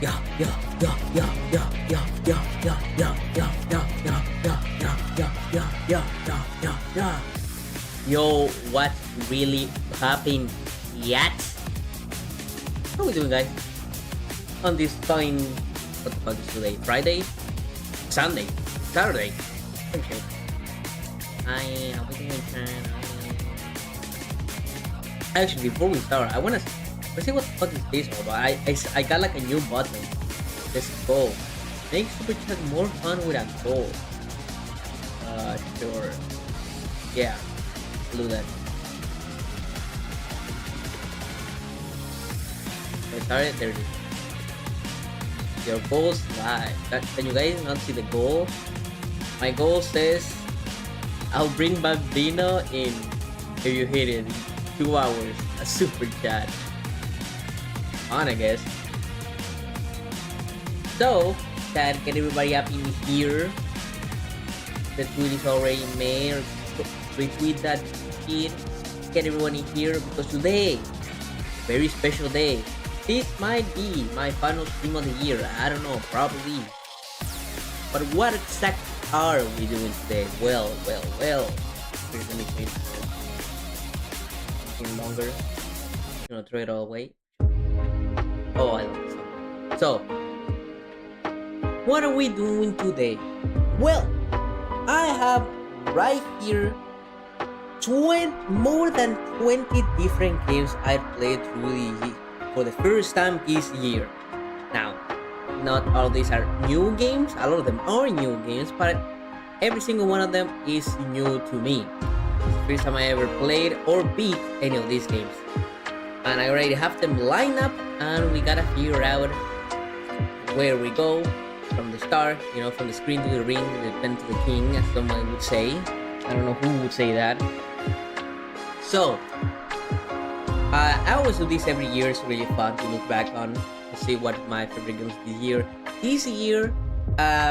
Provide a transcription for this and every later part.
Yeah, yeah, yeah, yeah, yeah, yeah, yeah, yeah, yeah, yeah, yeah, yeah, yeah, yeah, yeah, yeah, yeah, yeah, yeah, yeah. Yo, what really happened yet? How we doing, guys? On this fine, what the fuck is today? Friday, Sunday, Saturday. Okay. I we doing Actually, before we start, let's see what the fuck is this all about. I got like a new button. Let's go. Make super chat more fun with a goal. Sure. Yeah, do that. Okay, sorry, there it is. Your goals live. Can you guys not see the goal? My goal says I'll bring back Vino in if you hit it in 2 hours. A super chat. On, I guess. So, that get everybody up in here. The tweet is already made. Retweet that tweet. Get everyone in here because today, very special day. This might be my final stream of the year. I don't know, probably. But what exactly are we doing today? Well. Here's let me change something longer. Throw it all away. Oh, I love this song. So, what are we doing today? Well, I have right here more than 20 different games I played for the first time this year. Now, not all of these are new games. A lot of them are new games, but every single one of them is new to me. It's the first time I ever played or beat any of these games. And I already have them lined up, and we gotta figure out where we go from the start, from the screen to the ring, the pen to the king, as someone would say. I don't know who would say that. So, I always do this every year. It's really fun to look back on to see what my favorite games this year. This year,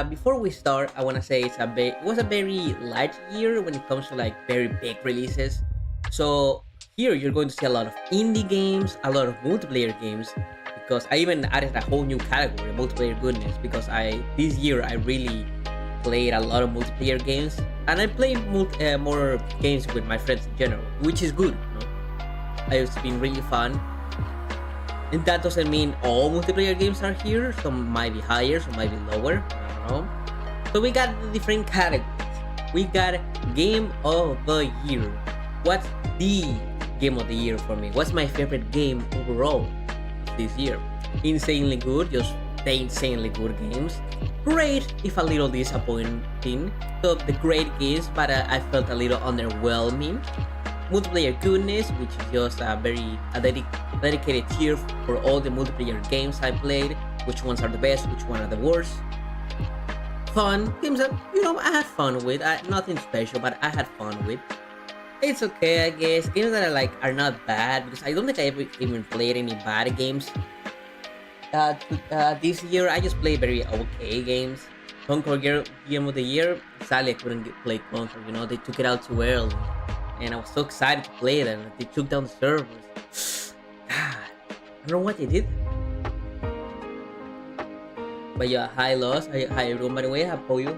before we start, I want to say it was a very light year when it comes to like very big releases. So here you're going to see a lot of indie games, a lot of multiplayer games, because I even added a whole new category, multiplayer goodness, because this year I really played a lot of multiplayer games, and I played more games with my friends in general, which is good. It's been really fun, and that doesn't mean all multiplayer games are here. Some might be higher, some might be lower. I don't know. So we got the different categories. We got Game of the Year. What's the Game of the Year for me? What's my favorite game overall this year? Insanely good, just the insanely good games. Great, if a little disappointing. So the great games, but I felt a little underwhelming. Multiplayer goodness, which is just a dedicated tier for all the multiplayer games I played. Which ones are the best, which one are the worst. Fun games that I had fun with. Nothing special, but I had fun with. It's okay, I guess. Games that I like are not bad because I don't think I ever even played any bad games. This year I just played very okay games. Concord Game of the Year, sadly I couldn't play Concord. They took it out too early, and I was so excited to play them. They took down the servers. God, I don't know what they did. But yeah, hi Loss, hi everyone. By the way, hi Pollo.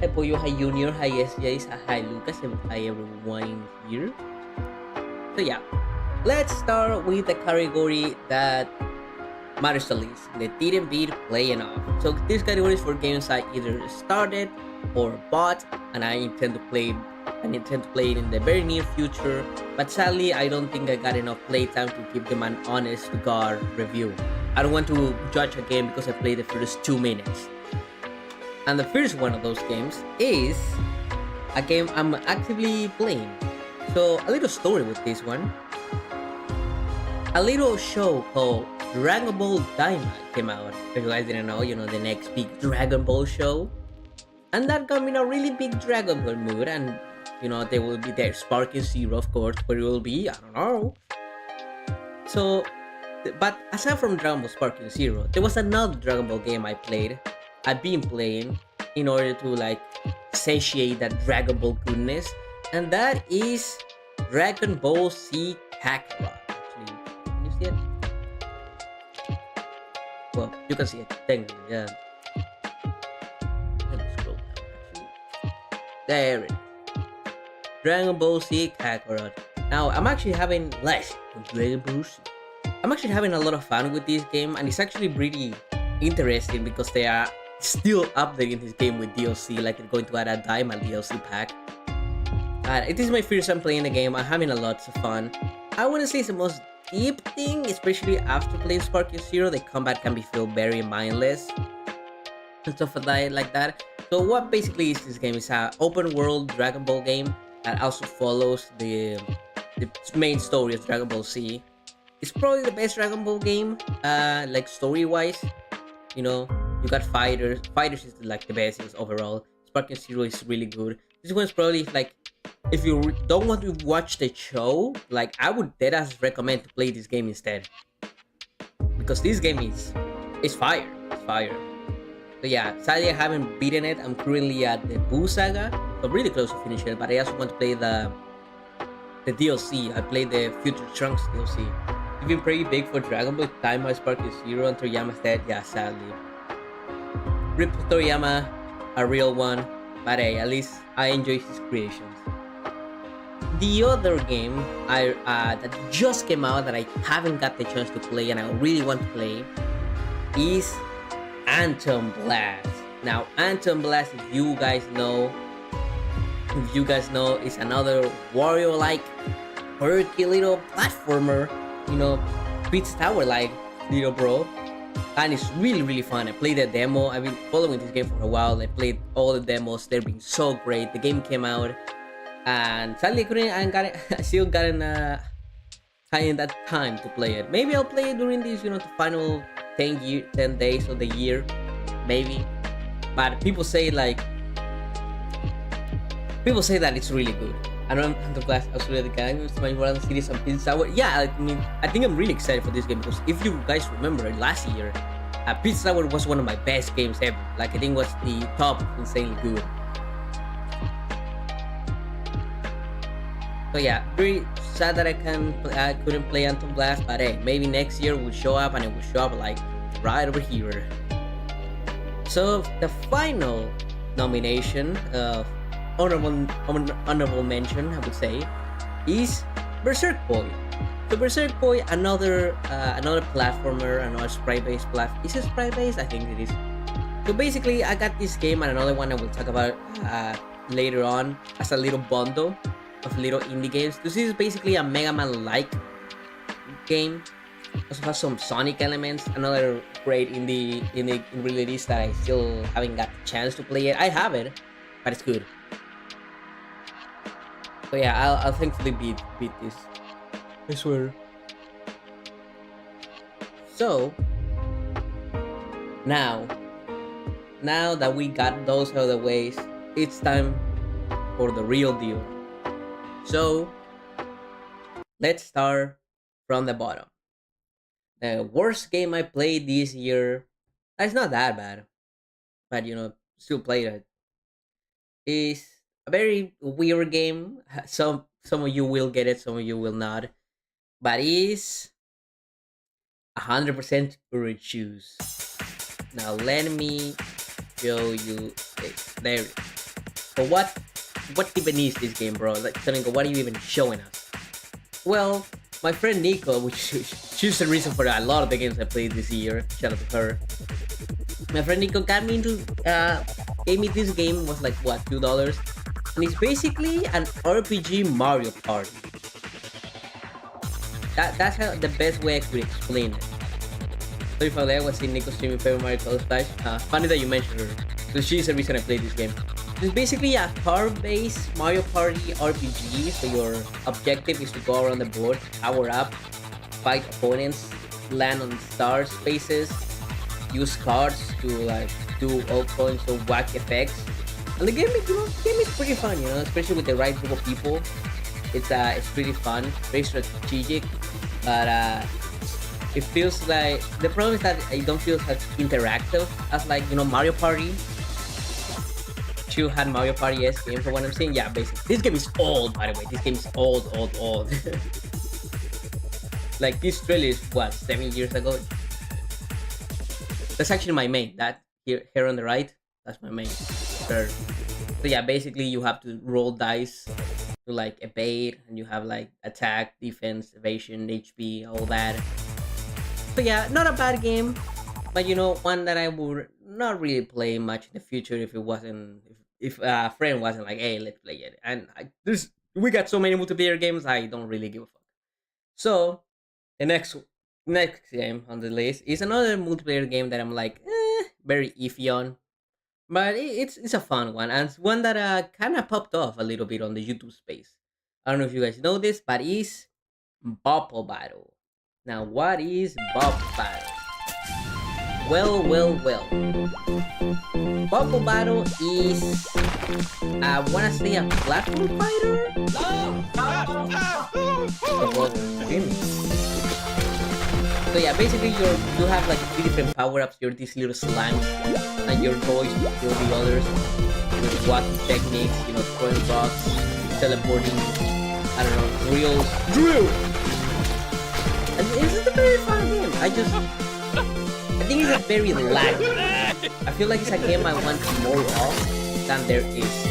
Hi Pollo, hi Junior, hi SJs, hi Lucas, and hi everyone here. So yeah, let's start with the category that matters the least. They didn't beat play enough. So this category is for games I either started or bought, and I intend to play it in the very near future. But sadly, I don't think I got enough playtime to give them an honest to God review. I don't want to judge a game because I played the first 2 minutes. And the first one of those games is a game I'm actively playing. So a little story with this one. A little show called Dragon Ball Daima came out. If you guys didn't know, the next big Dragon Ball show. And that got me in a really big Dragon Ball mood. And, they will be there. Sparking Zero, of course, where it will be, I don't know. So, but aside from Dragon Ball Sparking Zero, there was another Dragon Ball game I've been playing in order to satiate that Dragon Ball goodness, and that is Dragon Ball Z Kakarot. Actually, can you see it? Well, you can see it technically. Yeah. Let me scroll down. Actually, there it is. Dragon Ball Z Kakarot. Now I'm actually having less Dragon Ball Z. I'm actually having a lot of fun with this game, and it's actually pretty interesting because they are still updating this game with DLC. Like they're going to add a Diamond DLC pack. It is my first time playing the game. I'm having a lot of fun. I wouldn't say it's the most deep thing, especially after playing Sparking Zero. The combat can be feel very mindless and stuff like that. So what basically is this game? It's a open world Dragon Ball game that also follows the main story of Dragon Ball Z. It's probably the best Dragon Ball game, like story wise. You know, you got fighters. Fighters is like the best is overall. Sparking Zero is really good. This one's probably like if you don't want to watch the show, like I would dead ass recommend to play this game instead because this game is fire. It's fire. So yeah, sadly I haven't beaten it. I'm currently at the Boo Saga, so really close to finish it. But I also want to play the DLC. I played the Future Trunks DLC. It's been pretty big for Dragon Ball. Time I Spark is Zero and Toriyama's dead. Yeah, sadly. Rip Toriyama, a real one. But hey, at least I enjoy his creations. The other game that just came out that I haven't got the chance to play and I really want to play is Anthem Blast. Now, Anthem Blast, if you guys know, is another Wario-like, quirky little platformer. You know, Pizza Tower-like little bro, and it's really fun. I played the demo. I've been following this game for a while. I played all the demos. They've been so great. The game came out, and sadly I couldn't. I got it. I still gotten kind that time to play it. Maybe I'll play it during these, the final 10 days of the year, maybe. But people say that it's really good. I know I'm the Glass Australia the gang. It's my Royal Series on Pizza Tower. Yeah, I mean, I think I'm really excited for this game because if you guys remember last year, Pizza Tower was one of my best games ever. Like I think it was the top insanely good. So yeah, very sad that I couldn't play Anthem Blast, but hey, maybe next year will show up and it will show up like right over here. So the final nomination of honorable mention, I would say, is Berserk Boy. So Berserk Boy, another platformer, another sprite-based platform. Is it sprite-based? I think it is. So basically, I got this game and another one I will talk about later on as a little bundle of little indie games. This is basically a Mega Man-like game. Also has some Sonic elements. Another great indie release that I still haven't got the chance to play it. I have it, but it's good. So yeah, I'll thankfully beat this. I swear. So now that we got those out of the ways, it's time for the real deal. So let's start from the bottom. The worst game I played this year, it's not that bad, but still played it, is a very weird game. Some of you will get it, some of you will not. But is 100% Courage Shoes. Now let me show you this. There it is. So what even is this game, bro? Like, what are you even showing us? Well, my friend Nico, which she's the reason for a lot of the games I played this year. Shout out to her. My friend Nico got me into gave me this game. It was like what, $2, and it's basically an RPG Mario Party. That's how the best way I could explain it. So if I was seeing Nico streaming Paper Mario Color Splash, funny that you mentioned her, because she's the reason I played this game. It's basically a card-based Mario Party RPG. So your objective is to go around the board, power up, fight opponents, land on star spaces, use cards to like do all kinds of whack effects. And the game is pretty fun, especially with the right group of people. It's pretty fun, very strategic, but it feels like the problem is that it don't feel as interactive as like Mario Party. You had Mario Party S game for what I'm saying. Yeah, basically this game is old, by the way. This game is old. Like this trailer is what, 7 years ago. That's actually my main. That here on the right, that's my main. Sure. So yeah, basically you have to roll dice to like evade, and you have like attack, defense, evasion, HP, all that. So yeah, not a bad game, but one that I would not really play much in the future if it wasn't if a friend wasn't like, hey, let's play it. And we got so many multiplayer games, I don't really give a fuck. So the next game on the list is another multiplayer game that I'm like, very iffy on, but it's a fun one, and it's one that kind of popped off a little bit on the YouTube space. I don't know if you guys know this, but it's Bubble Battle. Now, what is Bubble Battle? Well. Bubble Battle is, I wanna say, a platform fighter. Well, so yeah, basically you have like three different power ups. You're these little slimes, and your goal is to kill the others with walking techniques. Throwing rocks, teleporting. I don't know, drill. And it's a very fun game. I think it's a very laggy. I feel like it's a game I want more of than there is.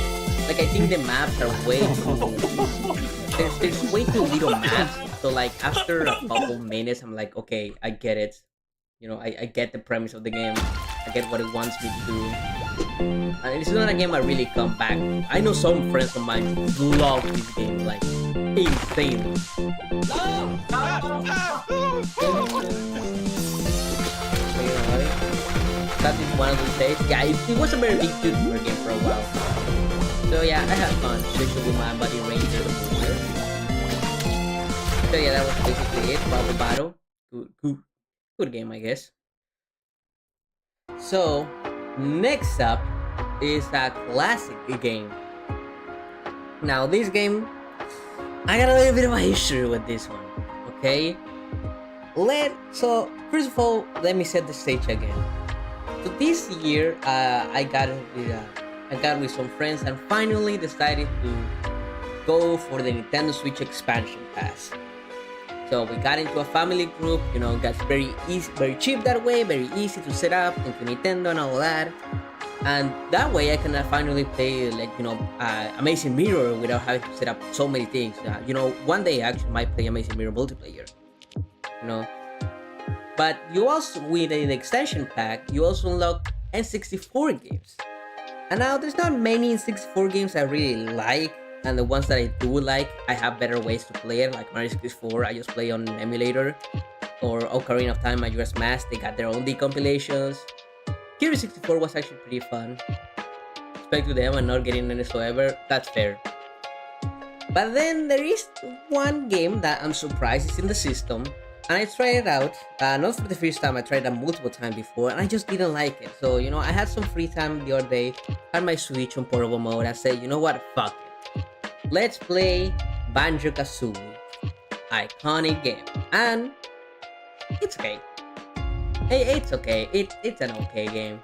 Like, I think the maps are way too. There's way too little maps. So like after a couple minutes, I'm like, okay, I get it. I get the premise of the game. I get what it wants me to do. And it's not a game I really come back. I know some friends of mine love this game like insane. That is one of those days. Yeah, it was a very big tutor game for a while. So yeah, I had fun, especially with my buddy Ranger the Boomer. So yeah, that was basically it. Bubble Battle. Good game, I guess. So, next up is a classic game. Now, this game, I got a little bit of a history with this one. Okay? So first of all, let me set the stage again. So this year, I got with some friends and finally decided to go for the Nintendo Switch expansion pass. So we got into a family group, got very easy, very cheap that way, very easy to set up into Nintendo and all that. And that way I can finally play Amazing Mirror without having to set up so many things. One day I actually might play Amazing Mirror multiplayer. But you also, with an extension pack, you also unlock N64 games. And now there's not many N64 games I really like. And the ones that I do like, I have better ways to play it. Like Mario 64, I just play on an emulator. Or Ocarina of Time, Majora's Mask, they got their own decompilations. Kirby 64 was actually pretty fun. Respect to them and not getting any whatsoever, that's fair. But then there is one game that I'm surprised is in the system. And I tried it out, not for the first time, I tried it multiple times before, and I just didn't like it. So, I had some free time the other day, had my Switch on portable mode, I said, you know what, fuck it. Let's play Banjo-Kazooie. Iconic game. And it's okay. Hey, it's okay. It's an okay game.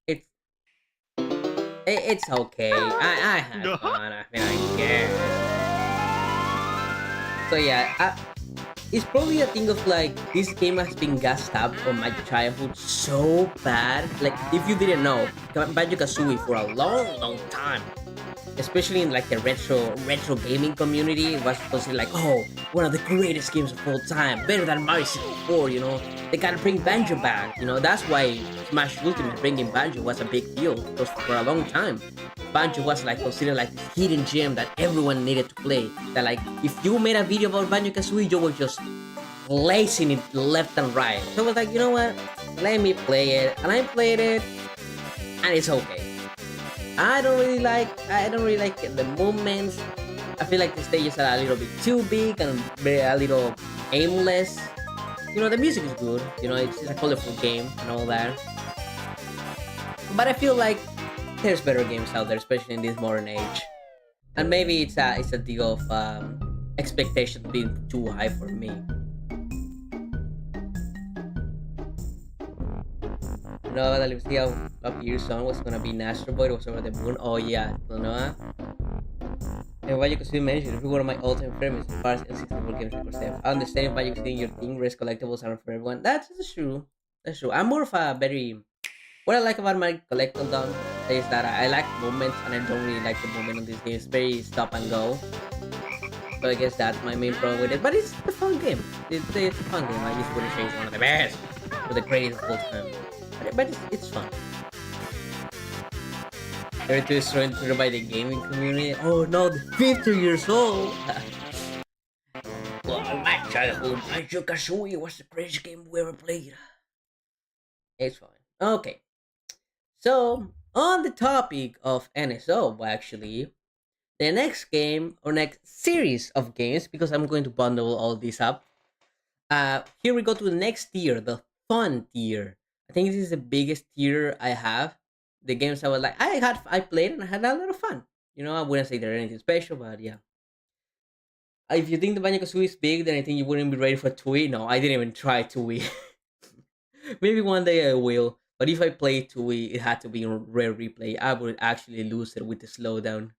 It's okay. I had fun. I guess. So yeah, it's probably a thing of like this game has been gassed up from my childhood so bad. Like if you didn't know, Banjo-Kazooie for a long time, especially in like the retro gaming community, it was considered like, oh, one of the greatest games of all time, better than Mario 64. They gotta bring Banjo back. That's why Smash Ultimate bringing Banjo was a big deal, because for a long time Banjo was like considered like this hidden gem that everyone needed to play. That like if you made a video about Banjo-Kazooie, you were just placing it left and right. So I was like, you know what? Let me play it, and I played it, and it's okay. I don't really like the movements. I feel like the stages are a little bit too big and a little aimless. The music is good. It's a colorful game and all that. But I feel like there's better games out there, especially in this modern age. And maybe it's a deal of expectations being too high for me. Let's see how up your song was gonna be Astro Boy. It was over the moon. Oh yeah, and why you could still mention if you were my all-time favorites as far as N64 games are concerned. I understand why you think your thing race collectibles aren't for everyone. That's true. That's true. I'm more of a very what I like about my collectathon is that I like moments and I don't really like the moment on this game. It's very stop and go. So I guess that's my main problem with it. But it's a fun game. It's a fun game. I just wouldn't say it's one of the best or the greatest of all time. But it's fun. Everything is thrown through by the gaming community. Oh no, the 50 years old. Well, in my childhood, Banjo Kazooie was the greatest game we ever played. It's fine. Okay. So, on the topic of NSO, actually, the next game or next series of games, because I'm going to bundle all this up. Here we go to the next tier, the fun tier. I think this is the biggest tier I have. The games I was like, I played and I had a lot of fun. You know, I wouldn't say they're anything special, but yeah. If you think the Banjo Kazooie is big, then I think you wouldn't be ready for Tui. No, I didn't even try Tui. Maybe one day I will. But if I play Tui, it had to be in rare replay. I would actually lose it with the slowdown.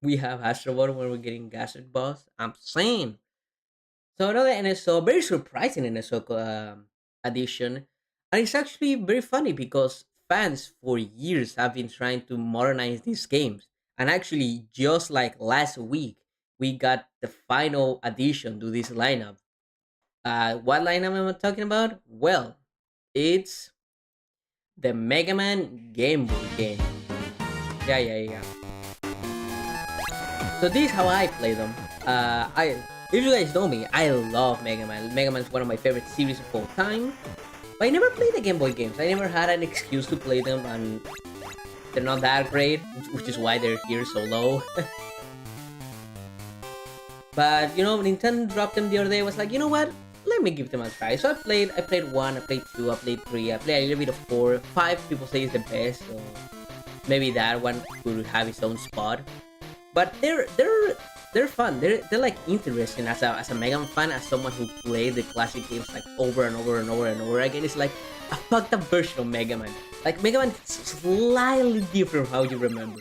We have Astrobot when we're getting Gassard Boss. I'm saying. So another NSO, very surprising NSO addition. And it's actually very funny because fans for years have been trying to modernize these games. And actually, just like last week, we got the final addition to this lineup. What lineup am I talking about? Well, it's the Mega Man Game Boy game. Yeah. So this is how I play them. I If you guys know me, I love Mega Man. Mega Man is one of my favorite series of all time. But I never played the Game Boy games. I never had an excuse to play them, and they're not that great, which is why they're here so low. But you know, Nintendo dropped them the other day. I was like, you know what? Let me give them a try. So I played one, I played two, I played three, I played a little bit of four. Five people say is the best, so maybe that one could have its own spot. But they're fun. They're like interesting as a Mega Man fan, as someone who played the classic games like over and over and over and over again. It's like a fucked up version of Mega Man. Like Mega Man is slightly different from how you remember.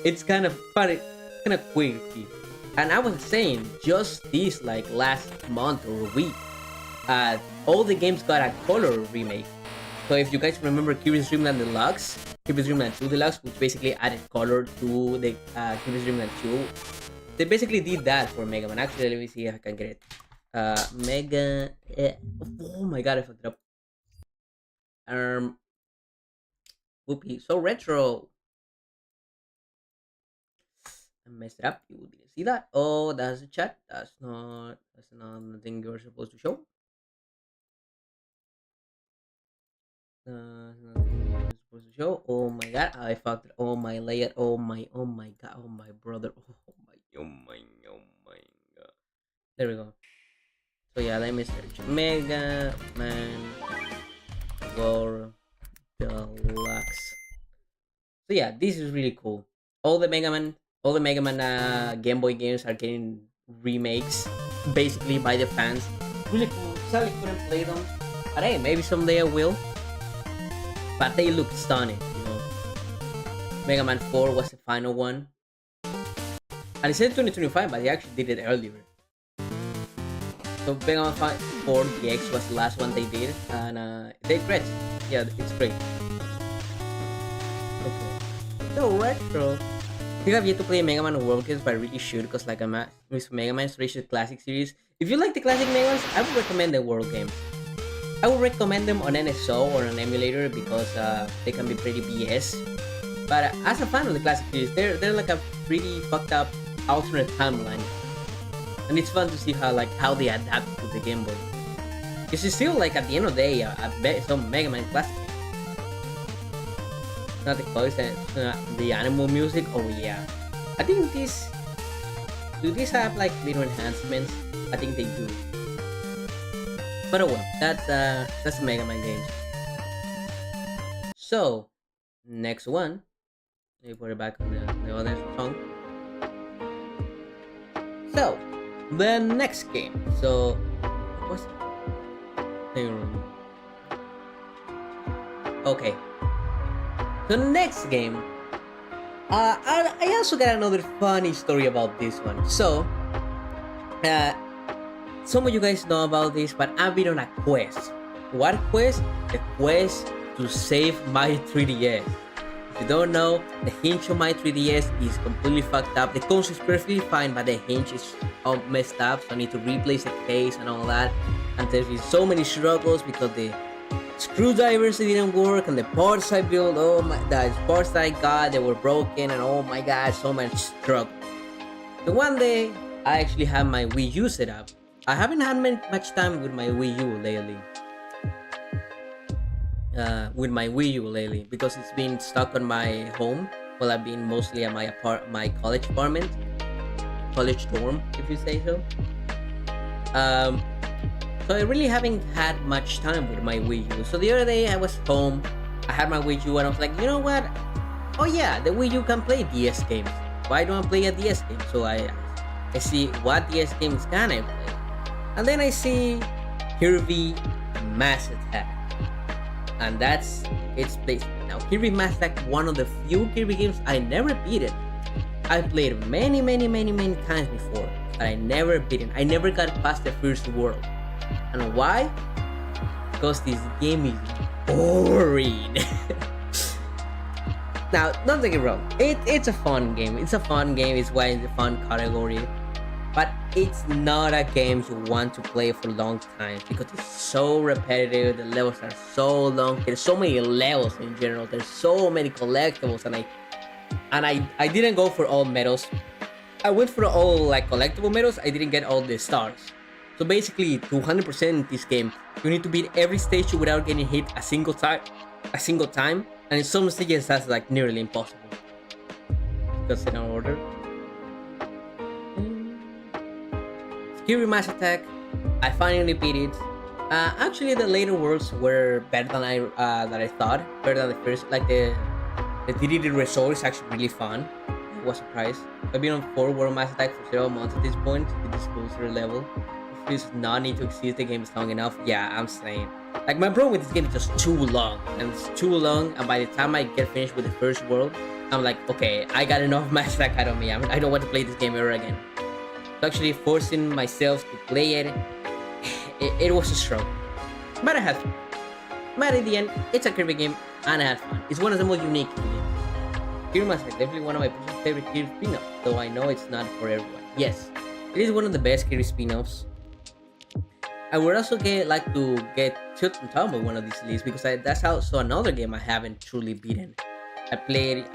It's kind of funny, kind of quirky. And I was saying just this like last month or week, all the games got a color remake. So if you guys remember Curious Dreamland Deluxe, Curious Dreamland 2 Deluxe, which basically added color to the Curious Dreamland 2, they basically did that for Mega Man. Actually, let me see if I can get it. Mega. Oh my god, I fucked it up. Whoopee, so retro. I messed it up. You didn't see that. Oh, that's the chat. That's not the thing you're supposed to show. Nothing you're supposed to show. Oh my god, I fucked it. Oh my layer. Oh my god. Oh my brother. Oh my god. There we go. So yeah, let me search Mega Man World Deluxe. So yeah, this is really cool. All the Mega Man Game Boy games are getting remakes, basically by the fans. Really cool. Sadly, couldn't play them, but hey, maybe someday I will. But they look stunning, you know. Mega Man 4 was the final one, and it said 2025, but they actually did it earlier. So Mega Man 4 DX was the last one they did, and they great. Yeah, it's great. Okay. So retro. I think I've yet to play Mega Man World games, but I really should, because like I'm at with Mega Man Restoration Classic series. If you like the classic Mega Mans, I would recommend the World games. I would recommend them on NSO or an emulator because they can be pretty BS. But as a fan of the classic series, they're like a pretty fucked up alternate timeline, and it's fun to see how they adapt to the Game Boy. Because it's still like at the end of the day, some Mega Man classic. Not the voice, the animal music. Oh yeah, I think this. Do these have like little enhancements? I think they do. But oh well, that's Mega Man games. So next one, let me put it back on the other song. So the next game. So what's okay. The next game, I also got another funny story about this one. So, some of you guys know about this, but I've been on a quest. What quest? The quest to save my 3DS. If you don't know, the hinge on my 3DS is completely fucked up. The console is perfectly fine, but the hinge is all messed up, so I need to replace the case and all that. And there's been so many struggles because the screwdrivers didn't work and the parts I built, oh my, the parts that I got, they were broken, and oh my god, so much struggle. So one day, I actually have my Wii U set up. I haven't had much time with my Wii U lately. Because it's been stuck on my home. Well, I've been mostly at my college apartment, college dorm, if you say so. Um, so I really haven't had much time with my Wii U. So the other day I was home, I had my Wii U, and I was like, you know what? Oh yeah, the Wii U can play DS games. Why don't I play a DS game? So I see what DS games can I play, and then I see Kirby Mass Attack, and that's its placement. Now Kirby Mass Attack, one of the few Kirby games I never beat it. I played many times before, but I never beat it. I never got past the first world. And why? Because this game is boring. Now, don't take it wrong. It's a fun game. It's a fun game. It's why it's a fun category. But it's not a game you want to play for a long time because it's so repetitive. The levels are so long. There's so many levels in general. There's so many collectibles, and I didn't go for all medals. I went for all like collectible medals. I didn't get all the stars. So basically, to 100% this game, you need to beat every stage without getting hit a single time, and in some stages that's like nearly impossible. Just in order. Kirby Mass Attack, I finally beat it. Actually, the later worlds were better than I thought. Better than the first. Like the DDD resort is actually really fun. I was surprised. I've been on 4 World Mass Attack for several months at this point with this closer level. It feels not need to exceed the game is long enough. Yeah, I'm saying. Like my problem with this game is just too long, and it's too long. And by the time I get finished with the first world, I'm like, okay, I got enough Mass Attack out of me. I don't want to play this game ever again. So actually forcing myself to play it was a struggle. But I had fun. But in the end, it's a Kirby game, and I had fun. It's one of the most unique games. Kirby Mass Attack, definitely one of my personal favorite Kirby spin-offs, though I know it's not for everyone. Yes, it is one of the best Kirby spin-offs. I would also like to get Tilt and Tumble with one of these lists because that's also another game I haven't truly beaten. I played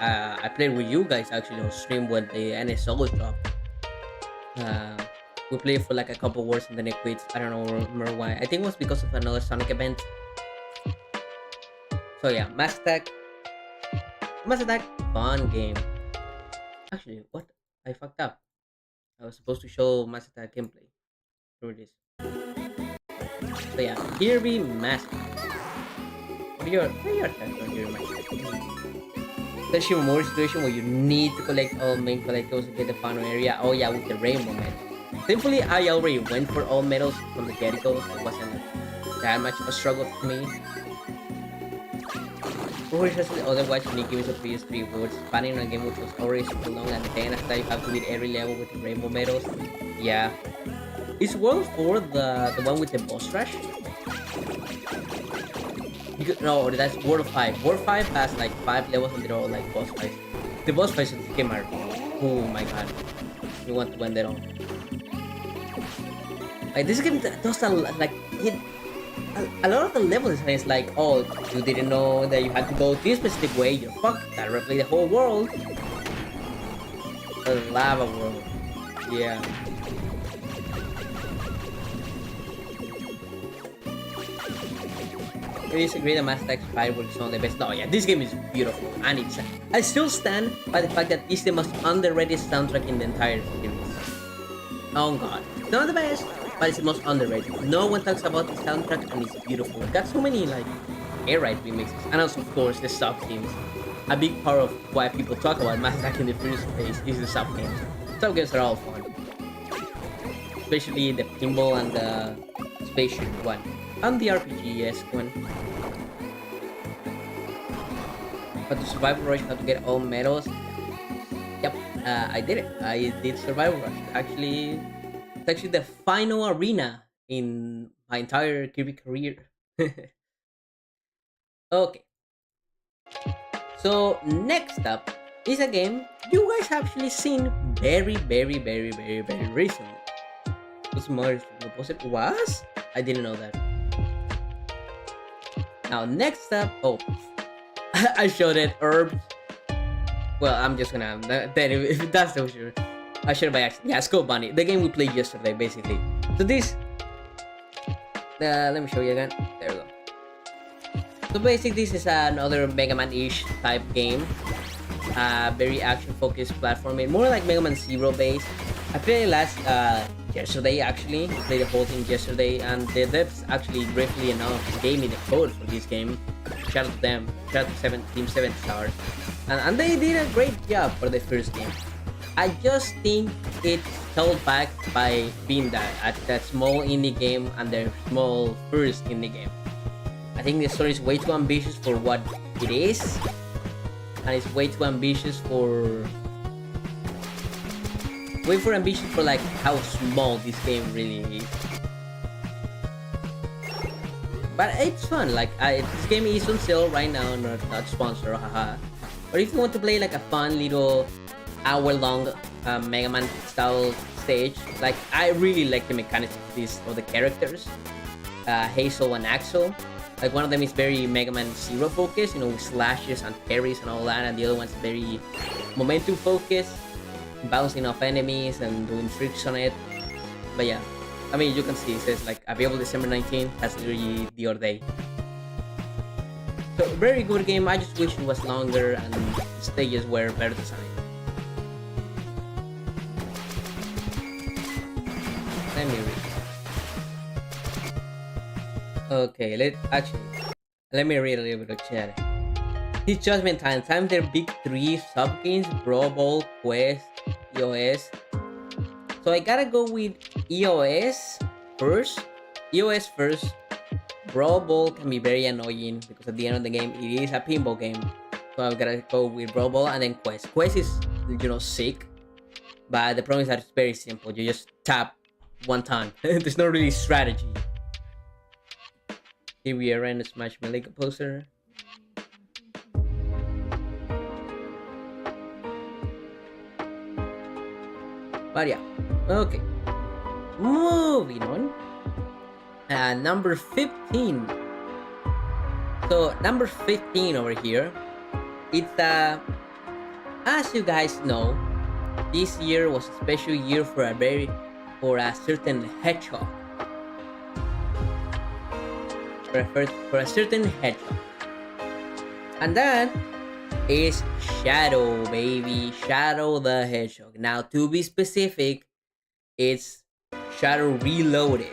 with you guys actually on stream when the NSO dropped. We played for like a couple wars and then it quit. I don't remember why. I think it was because of another Sonic event. So yeah, Mass Attack, fun game. Actually, what? I fucked up. I was supposed to show Mass Attack gameplay. Here it is. So yeah, Kirby Mass Attack. What are your thoughts on Kirby Mass Attack? Especially more situation where you need to collect all main collectibles to get the final area. Oh yeah, with the rainbow medal. Thankfully, I already went for all medals from the get-go, so it wasn't that much of a struggle for me. Otherwise, unique games of PS3 were spanning a game which was already super long, and then after you have to beat every level with the rainbow medals. Yeah. Is World 4 the one with the boss rush? No, that's World 5. World 5 has like 5 levels and they're all like boss fights. The boss fights in this game are, oh my god. You want to end it all. Like this game does a lot of the levels and it's like, oh, you didn't know that you had to go this specific way, you're fucked. Gotta replay the whole world. The lava world. Yeah. I disagree that Mass Attack Fireworks is one of the best. No, yeah, this game is beautiful, and I still stand by the fact that this is the most underrated soundtrack in the entire series. Oh god, it's not the best, but it's the most underrated. No one talks about the soundtrack, and it's beautiful. It got so many like air ride remixes, and also of course the sub games. A big part of why people talk about Mass Attack in the first place is the sub games. Sub games are all fun, especially the pinball and the spaceship one. And the RPG-esque one. But the Survival Rush, how to get all medals. Yep, I did it. I did Survival Rush. Actually, it's actually the final arena in my entire Kirby career. Okay, so next up is a game you guys have actually seen very recently. What's more, was it was? I didn't know that. Now next up, oh, I showed it. Herb. Well, I'm just gonna then if that's the sure. I showed it by accident. Yeah, Skull Bunny, the game we played yesterday, basically. So this, let me show you again. There we go. So basically, this is another Mega Man-ish type game. Very action-focused platforming, more like Mega Man Zero based. I played it last yesterday actually. I played the whole thing yesterday, and the devs actually briefly enough gave me the code for this game. Shout out to them. Shout out to Team 7 Stars, and they did a great job for the first game. I just think it's held back by being that small indie game and their small first indie game. I think the story is way too ambitious for what it is, and it's way too ambitious for like how small this game really is. But it's fun. Like this game is on sale right now, not sponsored, haha. But if you want to play like a fun little hour-long Mega Man style stage, like I really like the mechanics of the characters, Hazel and Axel. Like one of them is very Mega Man Zero focused, with slashes and parries and all that, and the other one's very momentum focused, bouncing off enemies and doing tricks on it. But yeah, I mean, you can see it says like available December 19th. That's literally the other day. So very good game. I just wish it was longer and the stages were better designed. Let me read. Okay, let me read a little bit of chat. It's Judgment Time. Their big three sub games: Brawl Ball, Quest, EOS. So I gotta go with EOS first. EOS first. Brawl Ball can be very annoying because at the end of the game it is a pinball game. So I've gotta go with Brawl Ball and then Quest. Quest is sick, but the problem is that it's very simple. You just tap one time. There's no really strategy. Here we are in the Smash Melee Composer. But yeah, okay. Moving on. Number 15. So number 15 over here. It's as you guys know, this year was a special year for a certain hedgehog. For a certain hedgehog. And that is Shadow, baby. Shadow the Hedgehog. Now, to be specific, it's Shadow Reloaded.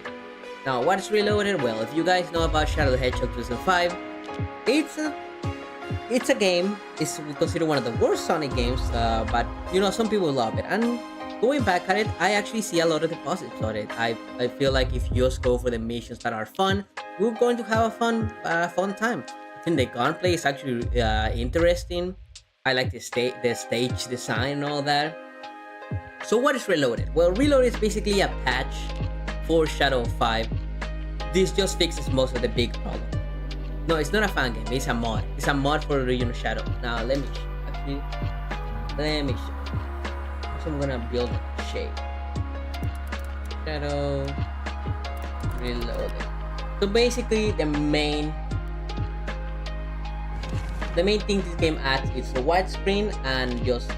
Now, what is Reloaded? Well, if you guys know about Shadow the Hedgehog 2005, it's a game. It's considered one of the worst Sonic games, but some people love it. And going back at it, I actually see a lot of the positives on it. I feel like if you just go for the missions that are fun, we're going to have a fun time. I think the gunplay is actually interesting. I like the stage design and all that. So what is Reloaded? Well, Reloaded is basically a patch for Shadow 5. This just fixes most of the big problems. No, it's not a fan game. It's a mod. It's a mod for Shadow. Now let me show. So I'm gonna build a shape. Shadow Reloaded. So basically, the main thing this game adds is the widescreen and just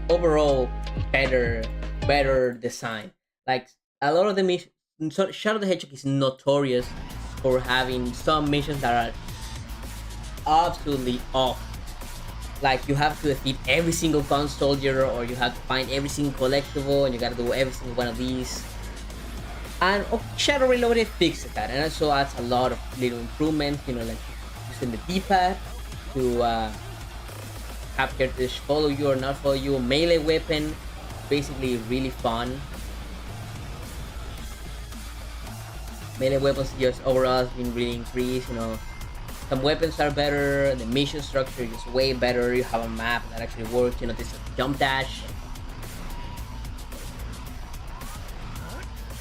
overall better design. Like a lot of the missions, Shadow the Hedgehog is notorious for having some missions that are absolutely off. Like you have to defeat every single gun soldier, or you have to find every single collectible, and you gotta do every single one of these. And Shadow Reloaded fixes that, and also adds a lot of little improvements, like using the D-pad to have characters follow you or not follow you. Melee weapon, basically really fun. Melee weapons just overall has been really increased, Some weapons are better, the mission structure is way better, you have a map that actually works, this jump dash.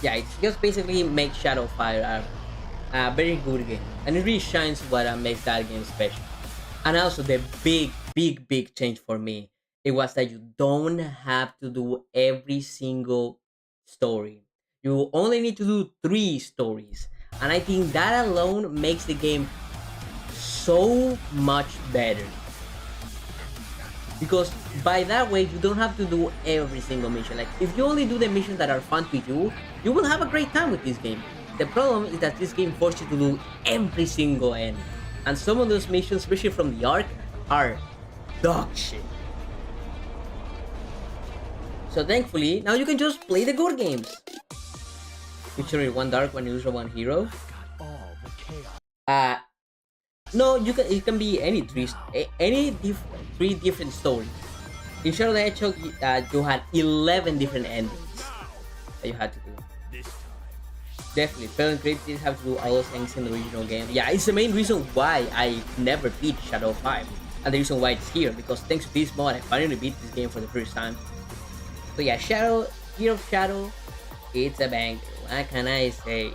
Yeah, it just basically makes Shadow Fire a very good game, and it really shines what makes that game special. And also the big change for me, it was that you don't have to do every single story. You only need to do 3 stories, and I think that alone makes the game so much better, because by that way you don't have to do every single mission. Like if you only do the missions that are fun to you, you will have a great time with this game. The problem is that this game forces you to do every single end, and some of those missions, especially from the arc, are dog shit. So thankfully now you can just play the good games, which are one dark, one neutral, one hero. uh no, you can, it can be any three different stories. In Shadow the Hedgehog, you had 11 different endings that you had to do. Definitely, Parent Create did have to do all those things in the original game. Yeah, it's the main reason why I never beat Shadow 5. And the reason why it's here, because thanks to this mod, I finally beat this game for the first time. So yeah, Shadow, Year of Shadow, it's a banger. What can I say?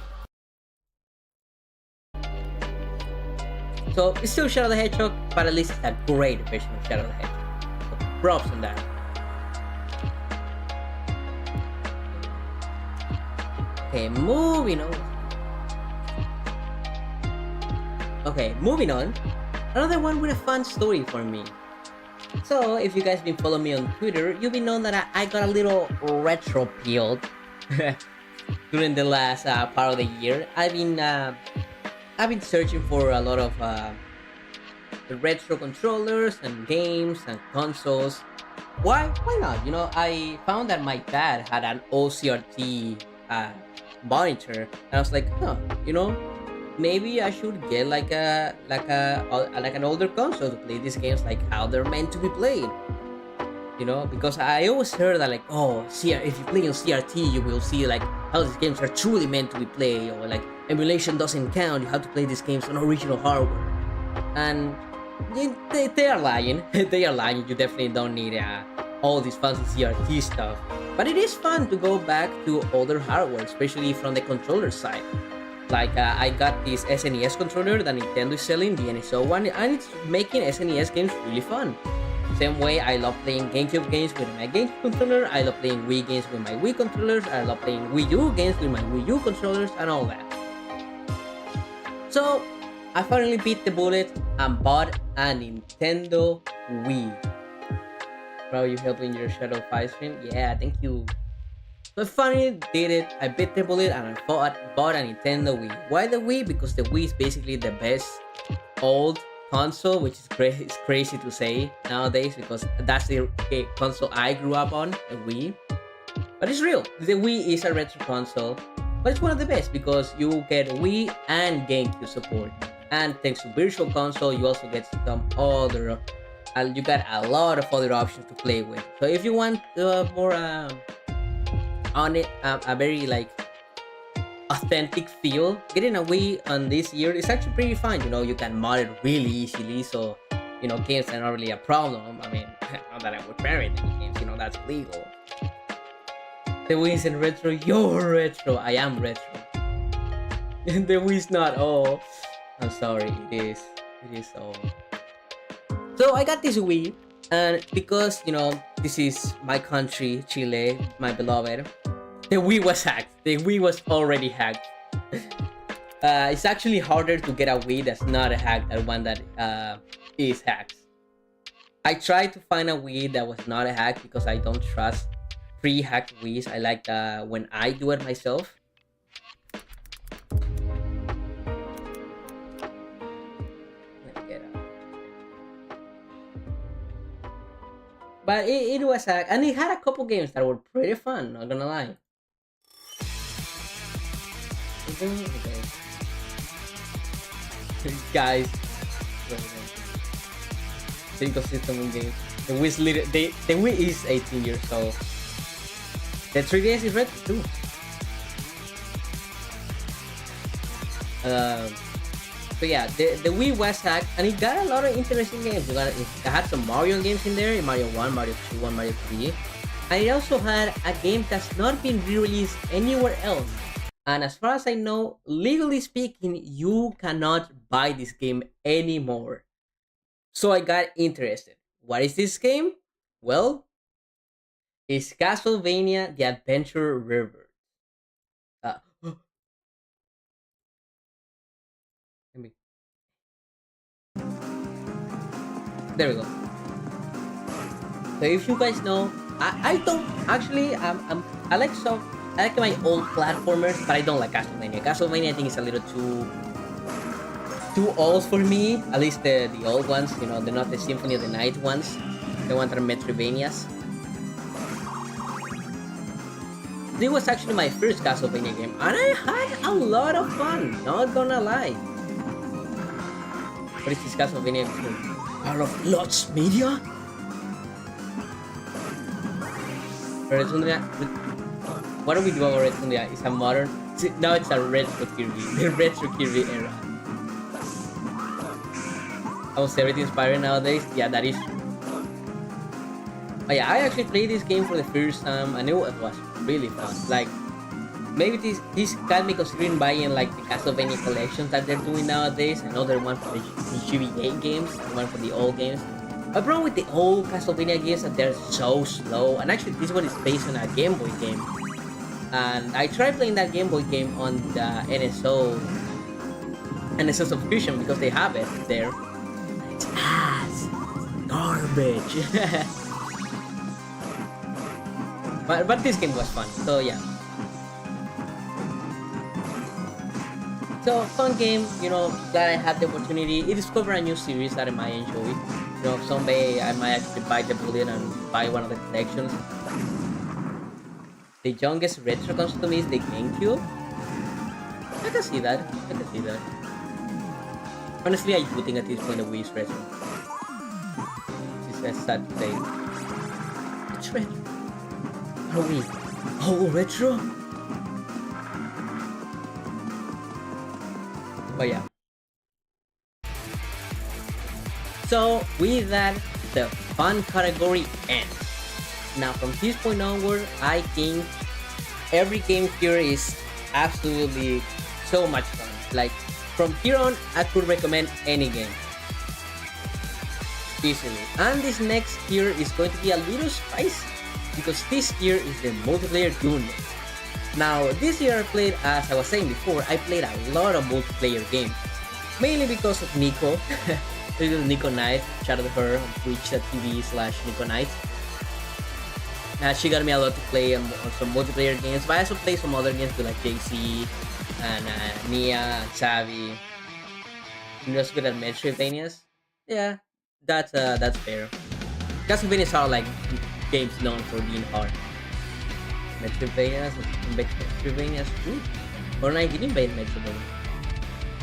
So it's still Shadow the Hedgehog, but at least it's a great version of Shadow the Hedgehog. So props on that. Okay, moving on. Okay, moving on. Another one with a fun story for me. So, if you guys been following me on Twitter, you've been known that I got a little retro peeled during the last part of the year. I've been searching for a lot of the retro controllers and games and consoles. Why not? You know, I found that my dad had an OCRT monitor, and I was like, huh, you know, maybe I should get like an older console to play these games like how they're meant to be played. You know, because I always heard that like, oh, if you play on CRT, you will see like how these games are truly meant to be played, or like emulation doesn't count. You have to play these games on original hardware, and they are lying. They are lying. You definitely don't need all this fancy CRT stuff. But it is fun to go back to older hardware, especially from the controller side. Like I got this SNES controller that Nintendo is selling, the NSO one, and it's making SNES games really fun. Same way I love playing GameCube games with my GameCube controller, I love playing Wii games with my Wii controllers, I love playing Wii U games with my Wii U controllers, and all that. So, I finally beat the bullet and bought a Nintendo Wii. Bro, you helping your Shadow 5 stream? Yeah, thank you. So I finally did it. I bit the bullet and I bought a Nintendo Wii. Why the Wii? Because the Wii is basically the best old console, which is it's crazy to say nowadays because that's the console I grew up on, a Wii. But it's real. The Wii is a retro console, but it's one of the best because you get Wii and GameCube support. And thanks to Virtual Console, you also get some other. You got a lot of other options to play with. So if you want more on it, a very like authentic feel, getting a Wii on this year is actually pretty fun. You know, you can mod it really easily, so you know games are not really a problem. I mean, not that I would parent any games, you know, that's legal. The Wii isn't retro, you're retro. I am retro. The Wii's not. Oh, I'm sorry. It is. It is all. So I got this Wii, and because you know this is my country, Chile, my beloved, the Wii was hacked. The Wii was already hacked. It's actually harder to get a Wii that's not a hack than one that is hacked. I tried to find a Wii that was not a hack because I don't trust pre-hacked Wiis. I like when I do it myself. But it was hacked, and it had a couple games that were pretty fun, not gonna lie. Okay. Guys, single system in games. The Wii is 18 years old. The 3DS is retro too. So yeah, the Wii was hacked, and it got a lot of interesting games. It had some Mario games in there, Mario 1, Mario 2, and Mario 3. I also had a game that's not been re-released anywhere else. And as far as I know, legally speaking, you cannot buy this game anymore. So I got interested. What is this game? Well, it's Castlevania The Adventure River. Uh, let me- there we go. So if you guys know, I don't actually I like some I like my old platformers, but I don't like Castlevania. Castlevania I think is a little too old for me. At least the old ones, you know, they're not the Symphony of the Night ones. The ones that are Metroidvanias. This was actually my first Castlevania game, and I had a lot of fun. Not gonna lie. What is this Castlevania game? Part of Lots Media? Retundria. What do we do about Retundria? It's a modern. Now it's a retro Kirby. The retro Kirby era. How's everything inspiring nowadays? Yeah, that is true. But yeah, I actually played this game for the first time, and it was really fun. Like maybe this got me considering buying like the Castlevania collections that they're doing nowadays. Another one for the GBA games, and one for the old games. My problem with the old Castlevania games that they're so slow. And actually, this one is based on a Game Boy game. And I tried playing that Game Boy game on the NSO subscription because they have it there. It's ass garbage. But this game was fun. So yeah. So fun game, you know, glad I had the opportunity. It discovered a new series that I might enjoy. You know, someday I might actually buy the bullet and buy one of the collections. The youngest retro console to me is the GameCube. I can see that. I can see that. Honestly, I do think at this point the Wii is retro. This is sad to say. It's retro. Are we all retro? But yeah. So with that, the fun category ends. Now from this point onward, I think every game here is absolutely so much fun. Like from here on, I could recommend any game easily. And this next tier is going to be a little spicy because this tier is the multiplayer goodness. Now, this year I played, as I was saying before, I played a lot of multiplayer games, mainly because of Nico. Little Nico Knight, shout out to her on twitch.tv/Nico Knight. She got me a lot to play on some multiplayer games, but I also play some other games with like JC and Nia and Savi. I'm just good at Metroidvanias. Yeah, that's fair. Castlevanias are like games known for being hard. Metroidvanias. Ooh, Fortnite didn't invade Metroidvania.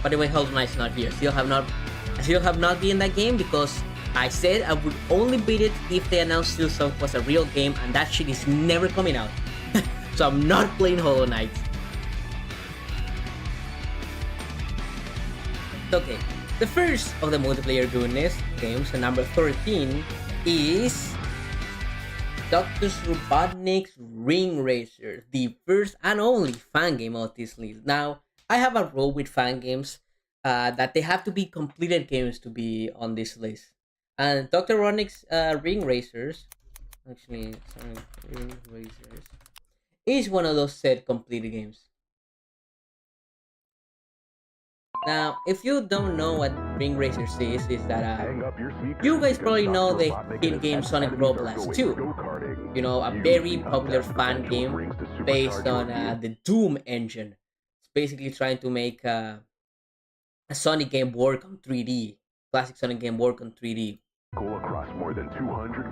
By the way, Hollow Knight's not here. I still have not been in that game because I said I would only beat it if they announced Silksong was a real game, and that shit is never coming out. So I'm not playing Hollow Knight. Okay, the first of the multiplayer goodness games, the number 13, is Dr. Robotnik's Ring Racer, the first and only fan game of this list. Now, I have a rule with fan games that they have to be completed games to be on this list. And Dr. Robotnik's Ring Racers, actually, sorry, Ring Racers, is one of those said completed games. Now, if you don't know what Ring Racers is that you guys probably know the hit game Sonic Roboblast 2. You know, a very popular fan game based on the Doom engine. It's basically trying to make a Sonic game work on 3D, classic Sonic game work on 3D.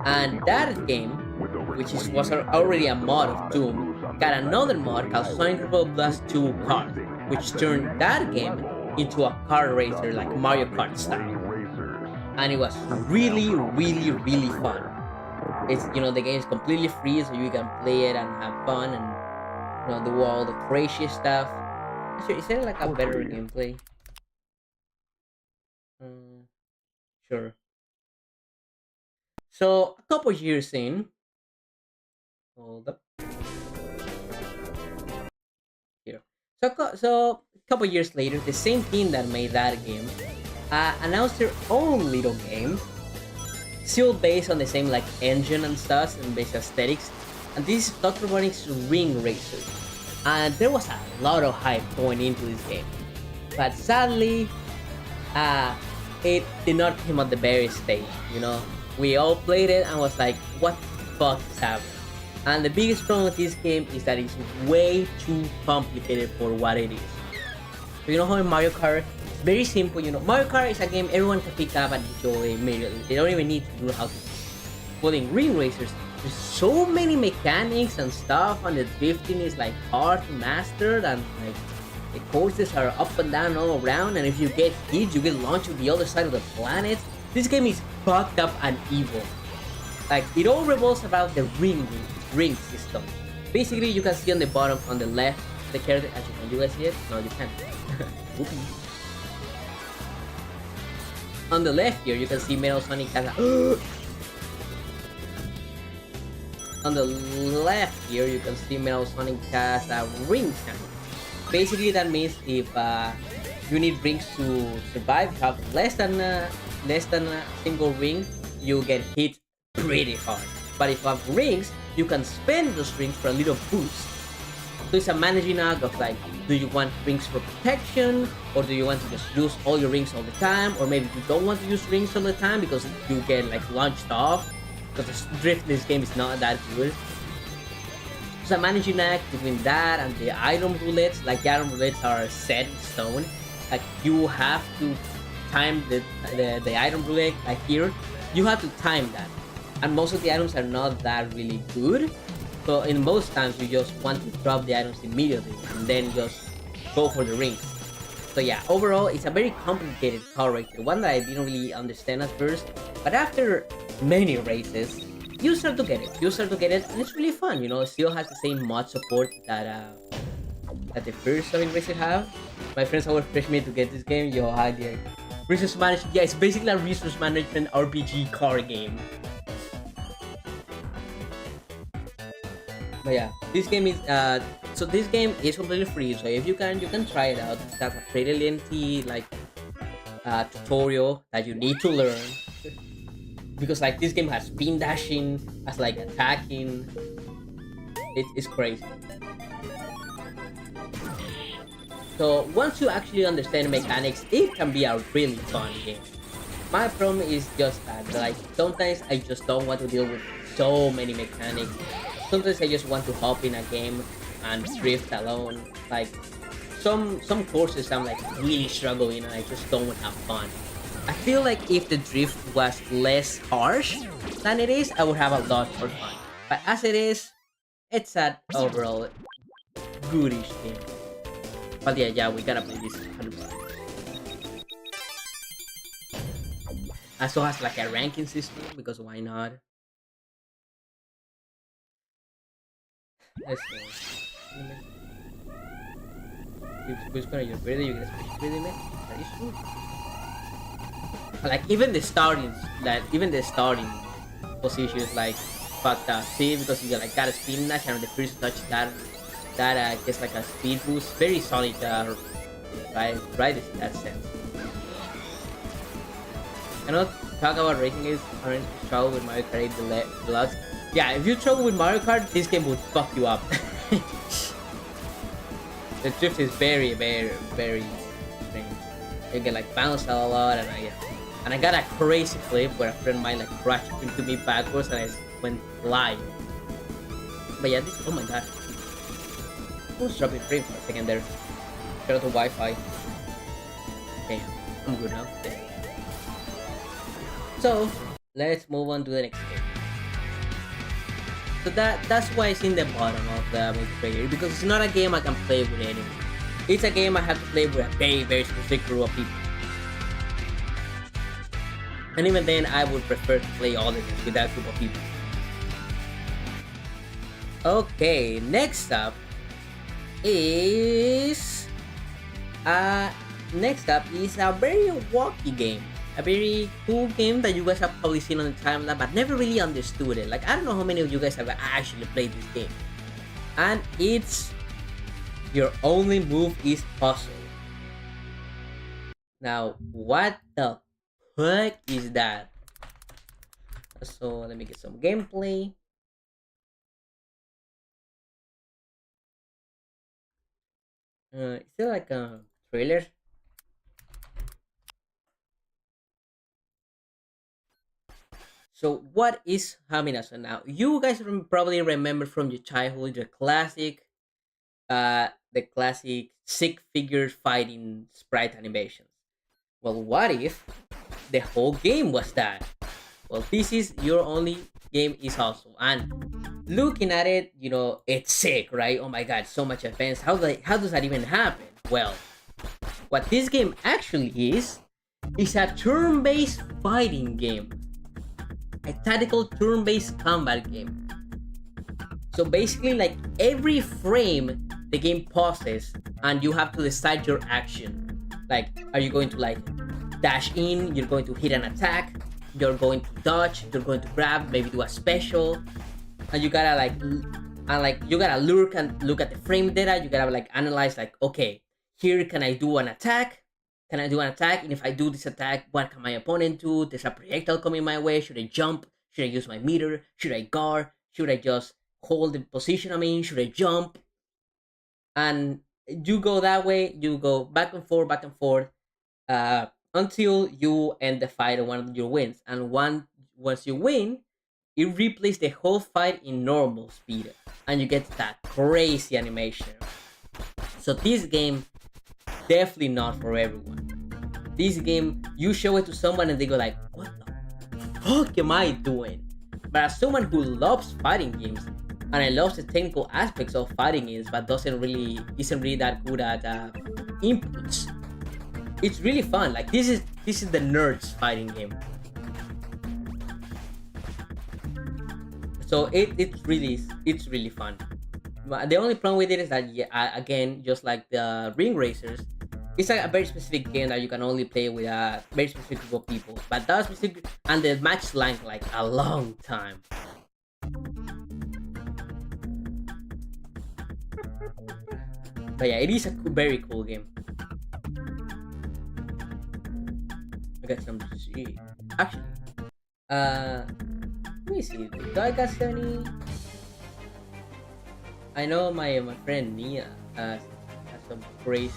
And that game, which was already a mod of Doom, got another mod called Sonic Roboblast 2 Kart, which turned that game into a car racer like Mario Kart style. And it was really, really, really fun. It's, you know, the game is completely free, so you can play it and have fun and, you know, do all the crazy stuff. Actually, is there like a better gameplay? Mm, sure. So a couple years in, Hold up here. So a couple years later, the same team that made that game announced their own little game, still based on the same like engine and stuff and basic aesthetics. And this is Dr. Robotnik's Ring Racer. And there was a lot of hype going into this game, but sadly, uh, it did not come at the very stage. You know, we all played it and was like, "What the fuck is happening?" And the biggest problem with this game is that it's way too complicated for what it is. So you know how in Mario Kart, it's very simple. You know, Mario Kart is a game everyone can pick up and enjoy immediately. They don't even need to know how to. Well, in Ring Racers, there's so many mechanics and stuff, and the drifting is like hard to master, and like the courses are up and down all around, and if you get hit, you get launched to the other side of the planet. This game is fucked up and evil. Like it all revolves about the ring system. Basically, you can see on the bottom on the left the character. Actually, can you guys see it? No, you can't. Whoopee. On the left here, you can see Metal Sonic has a on the left here, you can see Metal Sonic has a ring count. Basically, that means if you need rings to survive, you have less than a single ring, you get hit pretty hard. But if you have rings, you can spend those rings for a little boost. So it's a managing act of like, do you want rings for protection, or do you want to just use all your rings all the time, or maybe you don't want to use rings all the time because you get like launched off. Because the drift in this game is not that good. It's a managing act between that and the item roulettes. Like the item roulettes are set in stone. Like you have to time the item roulette. Like here, you have to time that, and most of the items are not that really good. So in most times, you just want to drop the items immediately and then just go for the rings. So yeah, overall, it's a very complicated character, one that I didn't really understand at first, but after many races, you start to get it. You start to get it, and it's really fun. You know, it still has the same mod support that the first 7 races have. My friends always push me to get this game. Yo, hi there. Resource management. Yeah, it's basically a resource management RPG car game. But yeah, this game is so this game is completely free. So if you can try it out. It has a pretty lengthy like tutorial that you need to learn. Because like this game has spin dashing, has like attacking. It's crazy. So once you actually understand mechanics, it can be a really fun game. My problem is just that like sometimes I just don't want to deal with so many mechanics. Sometimes I just want to hop in a game and drift alone. Like some courses I'm like really struggling and I just don't have fun. I feel like if the drift was less harsh than it is, I would have a lot more fun. But as it is, it's an overall goodish game. But yeah, we gotta play this 100%. Also has like a ranking system because why not? Let's go. Who's gonna your birthday? You get a special birthday, man? That is true. Like even the starting position is like fucked up. See, because you like got a spin dash and the first touch that gets like a speed boost. Very solid, right in that sense. I know talk about racing games aren't struggle with Mario Kart 8 Deluxe. Yeah, if you struggle with Mario Kart, this game would fuck you up. The drift is very strange. You get like bounced a lot, and I got a crazy flip where a friend of mine like crashed into me backwards and I went flying. But yeah, this, oh my god. I was dropping frame for a second there. Shout out to Wi-Fi. Okay, I'm good now. Okay. So let's move on to the next game. So that's why it's in the bottom of the multiplayer, because it's not a game I can play with anyone. It's a game I have to play with a very specific group of people. And even then, I would prefer to play all the games with that group of people. Okay, next up is a very wacky game. a very cool game that you guys have probably seen on the timeline, but never really understood it. Like I don't know how many of you guys have actually played this game, and it's your only move is puzzle. Now, what the heck is that? So let me get some gameplay. Is there like a trailer? So what is Hamina? So now you guys probably remember from your childhood the classic six figure fighting sprite animations. Well, what if the whole game was that? Well, this is your only game is awesome, and looking at it, it's sick, right? Oh my god, so much advanced. How does that even happen? Well, what this game actually is a turn-based fighting game, a tactical turn-based combat game. So basically, like every frame, the game pauses, and you have to decide your action. Like, are you going to like dash in? You're going to hit an attack. You're going to dodge. You're going to grab. Maybe do a special, and you gotta you gotta look at the frame data. You gotta like analyze like, okay, here can I do an attack? Can I do an attack? And if I do this attack, what can my opponent do? There's a projectile coming my way. Should I jump? Should I use my meter? Should I guard? Should I just hold the position I'm in? Should I jump? And you go that way. You go back and forth, until you end the fight and one of your wins. And once you win, it replays the whole fight in normal speed, and you get that crazy animation. So this game definitely not for everyone. This game, you show it to someone and they go like, "What the fuck am I doing?" But as someone who loves fighting games, and I love the technical aspects of fighting games, but isn't really that good at inputs, it's really fun. Like this is the nerds fighting game. So it's really fun. But the only problem with it is that, yeah, again, just like the ring racers, it's like a very specific game that you can only play with a very specific group of people. But that specific, and the match length like a long time. But yeah, it is a very cool game. I got some shit. Actually, let me see. Do I got any? I know my friend Nia has some crazy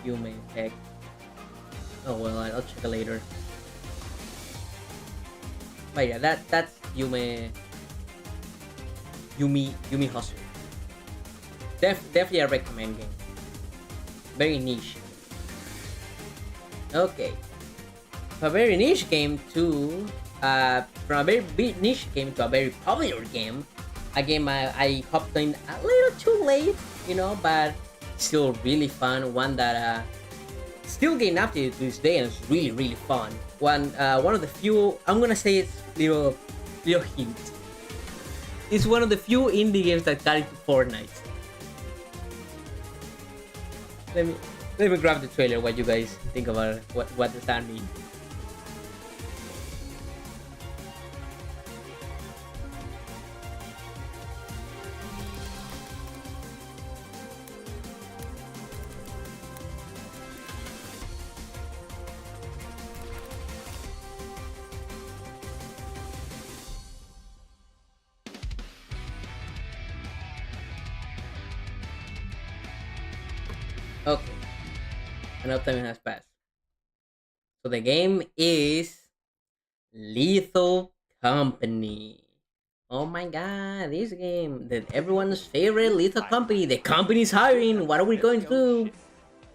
human tech. Oh well, I'll check it later. But yeah, that's Yumi Hustle. Definitely a recommend game. Very niche. Okay, a very niche game to from a very big niche game to a very popular game. A game I hopped in a little too late, but still really fun. One that still getting up to this day, and it's really really fun. One of the few, I'm gonna say it's little hint. It's one of the few indie games that got into Fortnite. Let me grab the trailer. What you guys think about it? What does that mean? Okay, enough time has passed. So the game is Lethal Company. Oh my god, this game, everyone's favorite Lethal Company. The company's hiring. What are we going to do?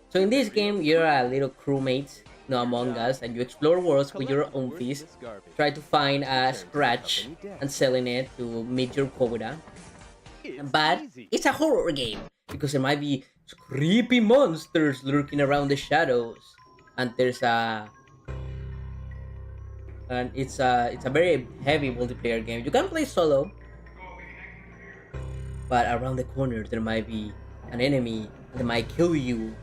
So in this game, you're a little crewmate, among us, and you explore worlds with your own fees. Try to find a scratch and selling it to meet your quota. But it's a horror game because there might be creepy monsters lurking around the shadows, and it's a very heavy multiplayer game. You can play solo, but around the corner there might be an enemy that might kill you.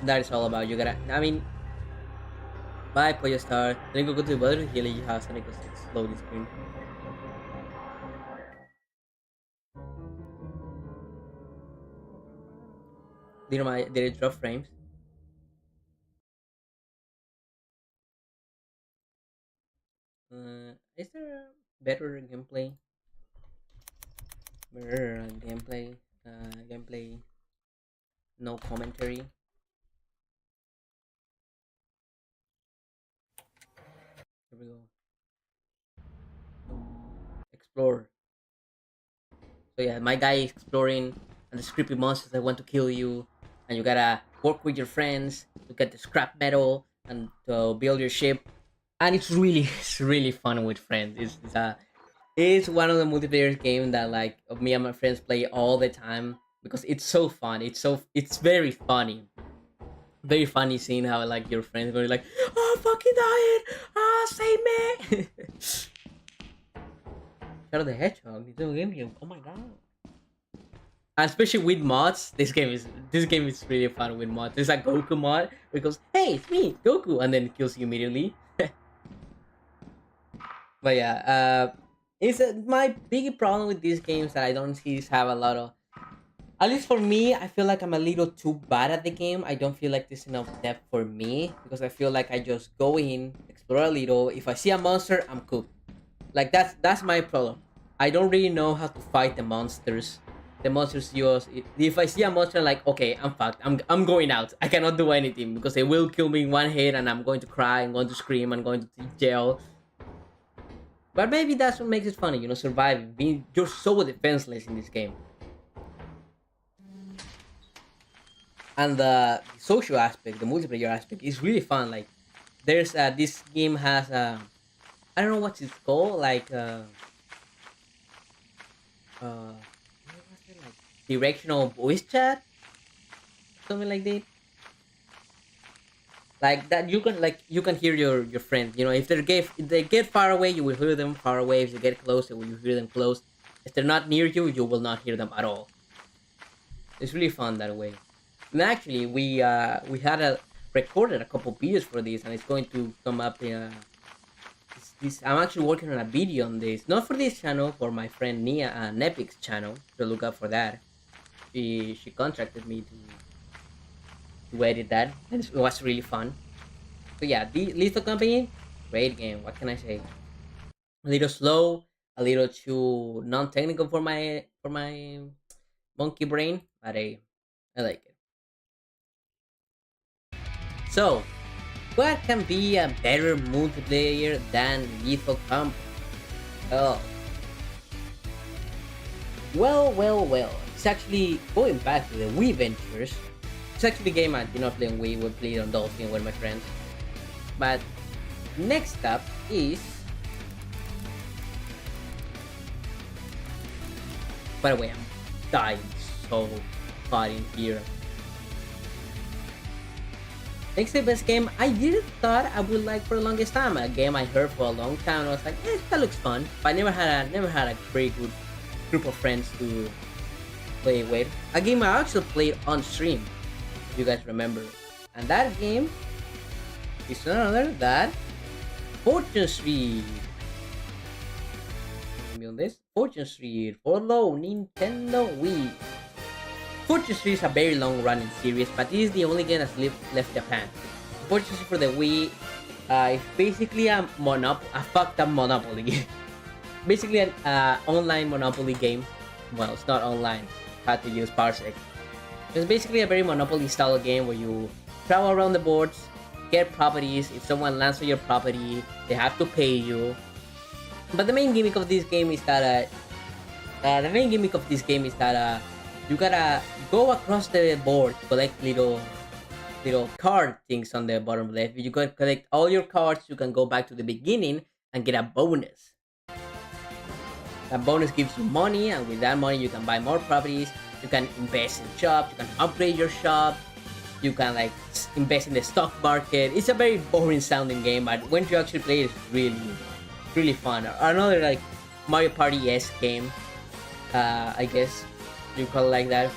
That is all about, you gotta, I mean, Bye, Pollo Star. Then go to the bottom heal your house and it goes slow this screen. Did it drop frames? Is there a better gameplay? Better gameplay? Gameplay, no commentary. Here we go. Explore. So yeah, my guy is exploring, and the creepy monsters that want to kill you, and you gotta work with your friends to get the scrap metal and to build your ship. And it's really, it's really fun with friends. It's one of the multiplayer games that like me and my friends play all the time because it's so fun. It's very funny. Very funny seeing how like your friends going like, "Oh, fucking dying! Ah, save me!" Shadow the Hedgehog. It's a game here. Oh my god! And especially with mods, this game is really fun with mods. There's a Goku mod where it goes, "Hey, it's me, Goku," and then it kills you immediately. But yeah, it's my big problem with these games that I don't see is have a lot of. At least for me, I feel like I'm a little too bad at the game. I don't feel like there's enough depth for me because I feel like I just go in, explore a little. If I see a monster, I'm cooked. Like that's my problem. I don't really know how to fight the monsters. The monsters use if I see a monster like okay, I'm fucked. I'm going out. I cannot do anything because they will kill me in one hit and I'm going to cry, I'm going to scream, I'm going to jail. But maybe that's what makes it funny, surviving. Being you're so defenseless in this game. And the social aspect, the multiplayer aspect is really fun. Like there's this game has I don't know what it's called, like what was it, like directional voice chat, something like that. Like that you can hear your friend. If they get far away, you will hear them far away. If they get close, you will hear them close. If they're not near you, you will not hear them at all. It's really fun that way. And actually, we had a recorded a couple videos for this, and it's going to come up in I'm actually working on a video on this, not for this channel, for my friend Nia and Epic's channel. So look up for that. She contracted me to edit that, and it was really fun. So yeah, the Lethal Company, great game. What can I say? A little slow, a little too non-technical for my monkey brain, but I like it. So, what can be a better multiplayer than Lethal Company? Oh, well. It's actually going back to the Wii Ventures. It's actually a game I did not play on Wii. We played on Dolphin with my friends. But next up is. By the way, I'm dying so hard in here. Next the best game I didn't thought I would like for the longest time. A game I heard for a long time. I was like, that looks fun. But I never had a very good group of friends to play with. A game I actually played on stream, if you guys remember. And that game is none other than Fortune Street. Let me on this. Fortune Street for low Nintendo Wii. Fortune Street is a very long running series, but this is the only game that's left Japan. Fortune Street for the Wii is basically a fucked up Monopoly game. Basically an online Monopoly game. Well, it's not online. Had to use Parsec. It's basically a very Monopoly style game where you travel around the boards, get properties. If someone lands on your property, they have to pay you. But the main gimmick of this game is that you gotta go across the board to collect little card things on the bottom left. If you gotta collect all your cards, you can go back to the beginning and get a bonus. That bonus gives you money, and with that money, you can buy more properties. You can invest in shops. You can upgrade your shop. You can like invest in the stock market. It's a very boring sounding game, but when you actually play it, it's really fun. Another like Mario Party-esque game, I guess you call it like that.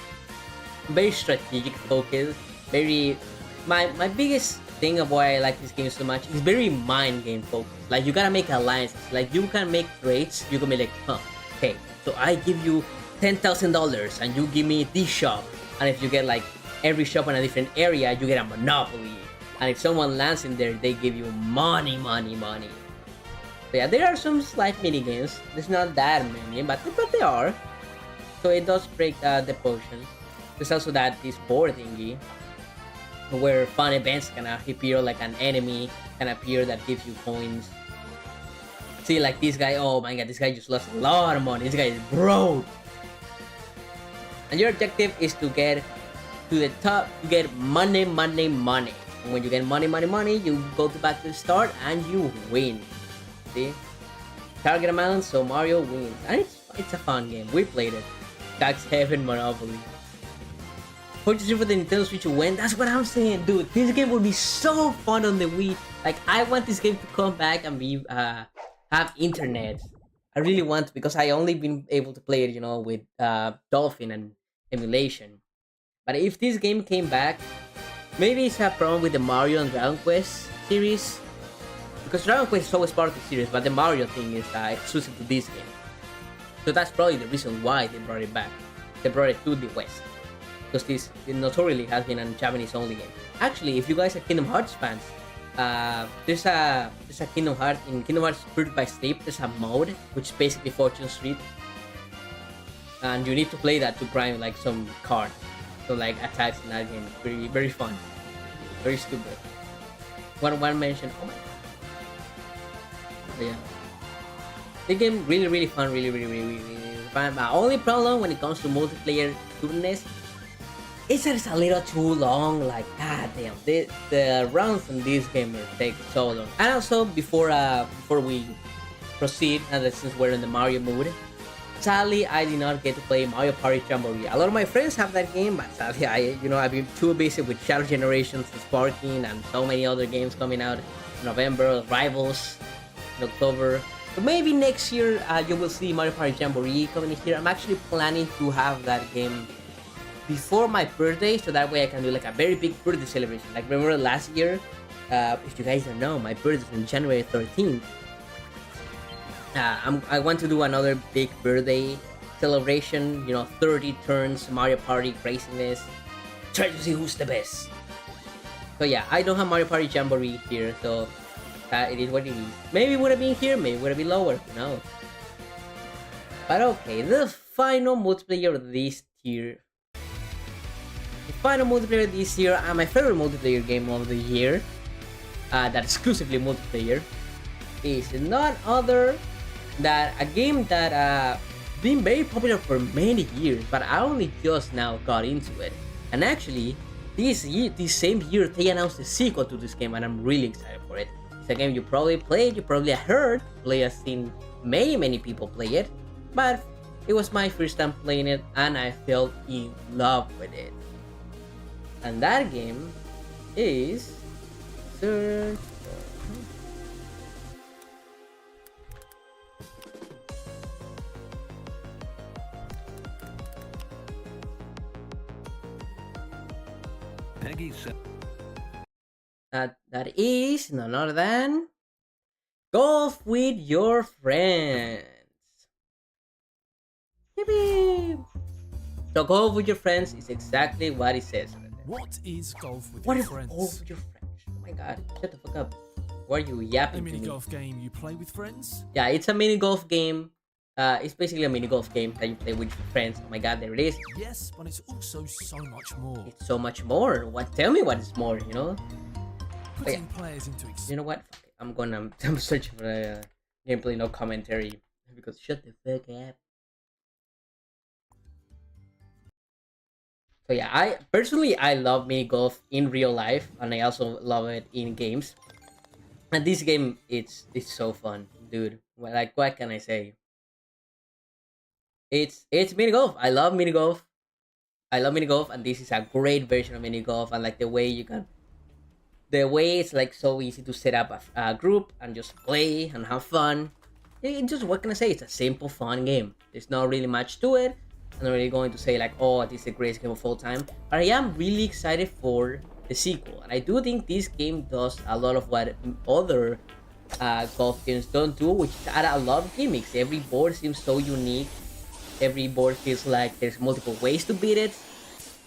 Very strategic focus. My biggest thing of why I like this game so much is very mind game focused. Like you gotta make alliances. Like you can make trades. You can be like, huh, okay, so I give you $10,000 and you give me this shop. And if you get like every shop in a different area, you get a monopoly. And if someone lands in there, they give you money, money, money. So yeah, there are some slight mini games. There's not that many, but they are. So it does break the potion. There's also this board thingy where fun events can appear, like an enemy can appear that gives you coins. See, like this guy, oh my god, this guy just lost a lot of money. This guy is broke. And your objective is to get to the top, you get money, money, money. And when you get money, money, money, you go back to the start and you win. See? Target amount, so Mario wins. And it's a fun game. We played it. That's Heaven Monopoly. Purchasing for the Nintendo Switch when? That's what I'm saying, dude. This game would be so fun on the Wii. Like, I want this game to come back and be have internet. I really want, because I only been able to play it, you know, with Dolphin and emulation. But if this game came back, maybe it's a problem with the Mario and Dragon Quest series. Because Dragon Quest is always part of the series, but the Mario thing is exclusive to this game. So that's probably the reason why they brought it back. They brought it to the West. Because this notoriously has been a Japanese only game. Actually, if you guys are Kingdom Hearts fans, there's a Kingdom Hearts, in Kingdom Hearts Spirit by Sleep, there's a mode which is basically Fortune Street. And you need to play that to prime like some card. So like attacks in that game. Very, very fun. Very stupid. One mention, oh my god. So yeah. The game really fun, really fun. My only problem when it comes to multiplayer goodness, it's just a little too long. Like, god damn, the rounds in this game take so long. And also, before we proceed, and since we're in the Mario mood, sadly I did not get to play Mario Party Jamboree. A lot of my friends have that game, but sadly I've been too busy with Shadow Generations, Sparking, and so many other games coming out in November, Rivals in October. So maybe next year you will see Mario Party Jamboree coming here. I'm actually planning to have that game before my birthday, so that way I can do like a very big birthday celebration. Like, remember last year, if you guys don't know, my birthday is on January 13th. I want to do another big birthday celebration, you know, 30 turns, Mario Party craziness, try to see who's the best. So yeah, I don't have Mario Party Jamboree here, so it is what it is. Maybe it would have been here, maybe it would have been lower, who knows. But okay, the final multiplayer of this tier. The final multiplayer this year, and my favorite multiplayer game of the year, that exclusively multiplayer, is none other than a game that been very popular for many years, but I only just now got into it. And actually, this same year, they announced a sequel to this game, and I'm really excited for it. It's a game you probably played, you probably heard, I've seen many people play it, but it was my first time playing it, and I fell in love with it. And that game is Search for... Peggy said that is none other than Golf with Your Friends. Yippee! So golf with your friends is exactly what it says right there. What is golf with What your is friends? golf with your friends? Oh my god, shut the fuck up. Why are you yapping A to mini me? golf game you play with friends? Yeah, it's a mini golf game. It's basically a mini golf game that you play with your friends. Oh my god, there it is. Yes, but it's also so much more. It's so much more. What? Tell me what is more, you know? Putting players into You know what? Fuck it. I'm searching for a gameplay, no commentary. Because shut the fuck up. So yeah, I love mini golf in real life, and I also love it in games. And this game, it's so fun, dude. Like, what can I say? It's mini golf. I love mini golf. And this is a great version of mini golf. And like the way it's like so easy to set up a group and just play and have fun. It just, what can I say? It's a simple, fun game. There's not really much to it. I'm not really going to say like, oh, this is the greatest game of all time. But I am really excited for the sequel. And I do think this game does a lot of what other golf games don't do, which is add a lot of gimmicks. Every board seems so unique. Every board feels like there's multiple ways to beat it.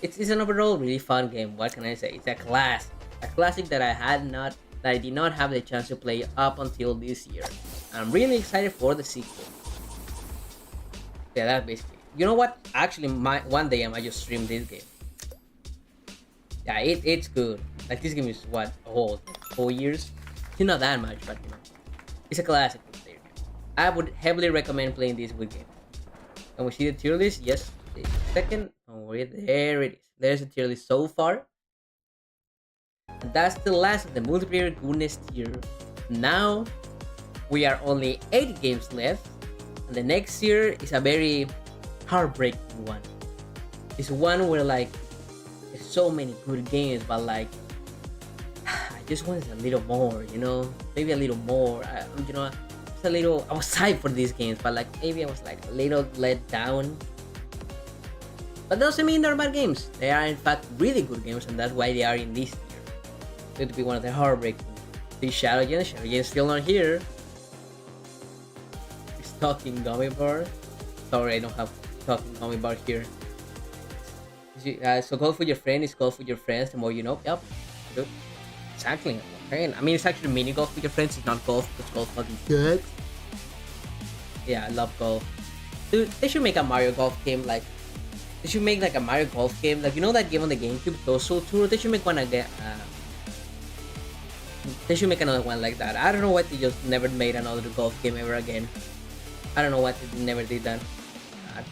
It's an overall really fun game. What can I say? It's a classic that I did not have the chance to play up until this year. I'm really excited for the sequel. Yeah, that's basically. You know what? Actually, one day I might just stream this game. Yeah, it's good. Like this game is what old, 4 years. It's not that much, but it's a classic player game. I would heavily recommend playing this with game. And we see the tier list. Yes, the second. Oh, wait, there it is. There's the tier list so far. And that's the last of the multiplayer goodness tier. Now we are only 8 games left, and the next tier is a very heartbreaking one. It's one where like there's so many good games, but like I just wanted a little more, maybe a little more. It's a little. I was hyped for these games, but like maybe I was like a little let down. But that doesn't mean they're bad games. They are in fact really good games, and that's why they are in this tier. Going to be one of the heartbreaking. The Shadow Gen is still not here. It's talking gummy bar. Sorry, I don't have talking gummy bar here. So golf with your friend is golf with your friends. The more you know. Yep. Good. Exactly. Okay. I mean, it's actually mini golf with your friends. It's not golf because golf fucking good. Yeah, I love golf. Dude, they should make a Mario Golf game like. They should make like a Mario Golf game. Like, that game on the GameCube, Toso Tour? They should make one again. They should make another one like that. I don't know why they just never made another golf game ever again. I don't know why they never did that.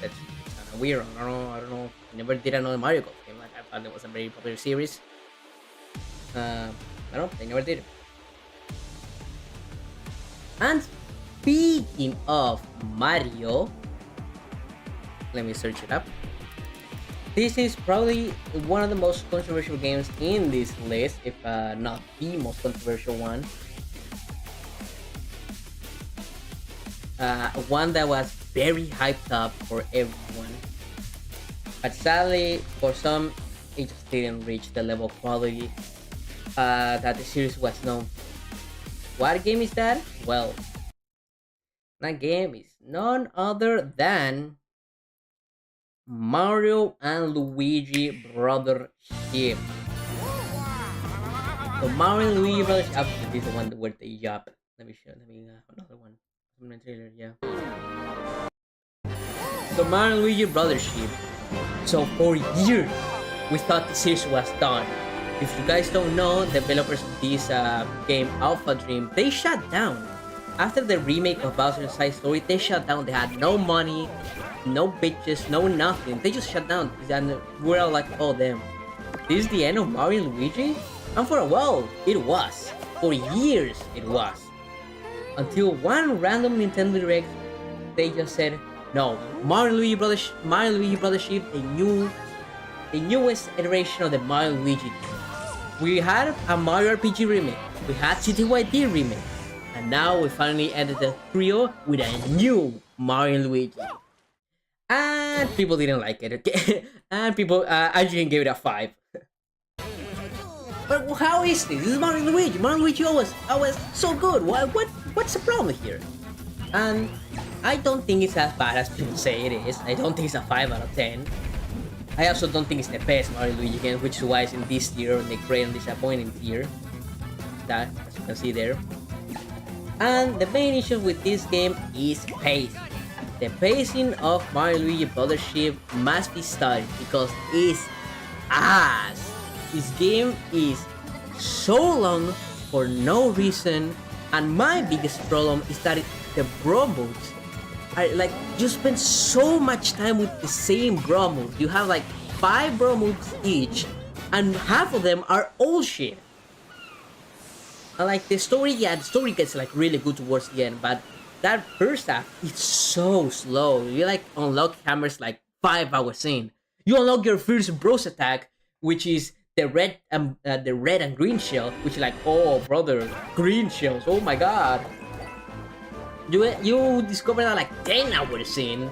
That's kind of weird. I don't know. They never did another Mario Golf game. Like, I thought it was a very popular series. I don't know. They never did it. And speaking of Mario, let me search it up. This is probably one of the most controversial games in this list, if not the most controversial one. One that was very hyped up for everyone. But sadly, for some, it just didn't reach the level of quality that the series was known for. What game is that? Well, that game is none other than Mario and Luigi Brother Ship. So Mario and Luigi Brother Ship. This is the one where they jump. Let me another one. From the trailer, yeah. So Mario and Luigi Brother Ship. So for years, we thought the series was done. If you guys don't know, developers of this game, Alpha Dream, they shut down. After the remake of Bowser's Side Story, they shut down. They had no money, no bitches, no nothing. They just shut down. And we're all like, oh damn. This is the end of Mario and Luigi? And for a while, it was. For years, it was. Until one random Nintendo Direct, they just said, no, Mario and Luigi Brother Ship, the newest iteration of the Mario and Luigi game. We had a Mario RPG remake. We had CTYD remake. And now we finally ended the trio with a new Mario and Luigi. And people didn't like it, okay? And people, actually gave it a 5. But how is this? This is Mario and Luigi. Mario and Luigi always so good. What's the problem here? And I don't think it's as bad as people say it is. I don't think it's a 5 out of 10. I also don't think it's the best Mario and Luigi game, which is why it's in this tier, in the great and disappointing tier. That, as you can see there. And the main issue with this game is pacing. The pacing of Mario Luigi Brother Ship must be studied because it's ass. This game is so long for no reason, and my biggest problem is that the bro modes are like, you spend so much time with the same bro moves. You have like 5 bro moves each, and half of them are old shit. And like the story gets like really good towards the end, but that first half is so slow. You like unlock hammers like 5 hours in. You unlock your first bros attack, which is the red and green shell, which is like, oh brother, green shells, oh my god. You discover that like 10 hours in,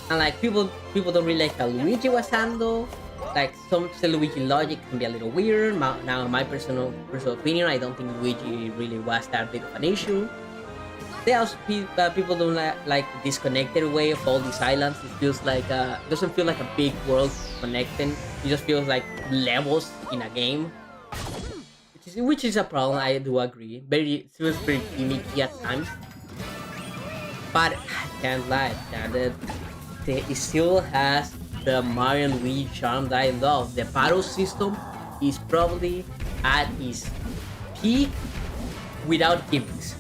and like people don't really like how Luigi was handled. Like some Luigi logic can be a little weird. Now, in my personal opinion, I don't think Luigi really was that big of an issue. They also people don't like the disconnected way of all these islands. It feels like it doesn't feel like a big world connecting. It just feels like levels in a game, which is a problem. I do agree. It feels very gimmicky at times, but I can't lie. It still has the Mario and Luigi charm that I love. The battle system is probably at its peak without gimmicks.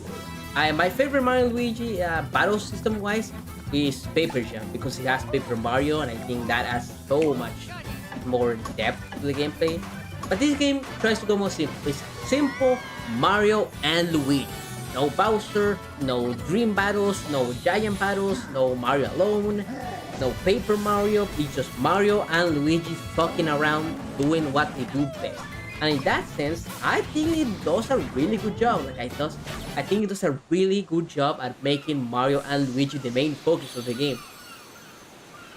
My favorite Mario and Luigi battle system wise is Paper Jam because it has Paper Mario, and I think that adds so much more depth to the gameplay. But this game tries to go more simple. It's simple Mario and Luigi. No Bowser, no Dream Battles, no Giant Battles, no Mario alone, no Paper Mario. It's just Mario and Luigi fucking around doing what they do best. And in that sense, I think it does a really good job. I think it does a really good job at making Mario and Luigi the main focus of the game.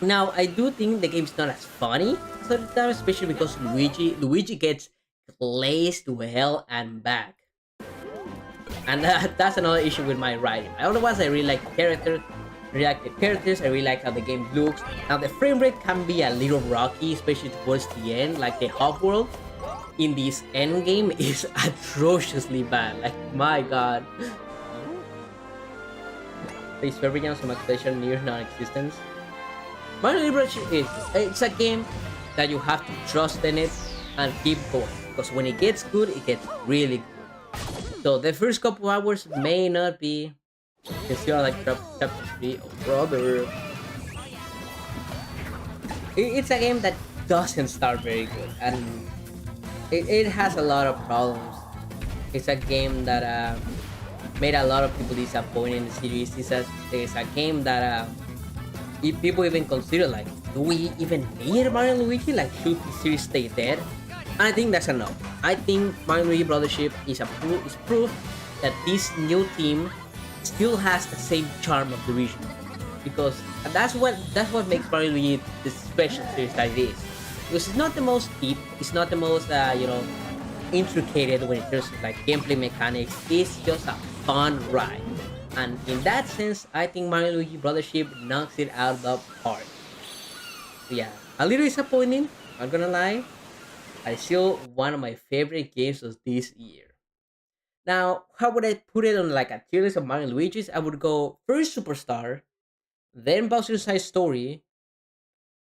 Now, I do think the game's not as funny as other times, especially because Luigi gets glazed to hell and back. And that's another issue with my writing. Otherwise, I really like the characters. Really like the characters. I really like how the game looks. Now, the frame rate can be a little rocky, especially towards the end, like the hub world in this end game is atrociously bad. Like, my god. Please favorite jam some acceleration near non-existence. Mario Liberation it's a game that you have to trust in it and keep going. Because when it gets good, it gets really good. So the first couple hours may not be considered like chapter 3. Oh brother. It's a game that doesn't start very good, and it has a lot of problems. It's a game that made a lot of people disappointed in the series. It's a game that if people even consider like, do we even need Mario and Luigi? Like, should the series stay dead? And I think that's enough. I think Mario and Luigi Brothership is proof that this new team still has the same charm of the original, because that's what makes Mario and Luigi the special series that it is. Because it's not the most deep, it's not the most intricate when it comes to like gameplay mechanics. It's just a fun ride, and in that sense, I think Mario and Luigi Brothership knocks it out of the park. So yeah, a little disappointing, not gonna lie. But it's still one of my favorite games of this year. Now, how would I put it on like a tier list of Mario and Luigi's? I would go first Superstar, then Bowser's Side Story,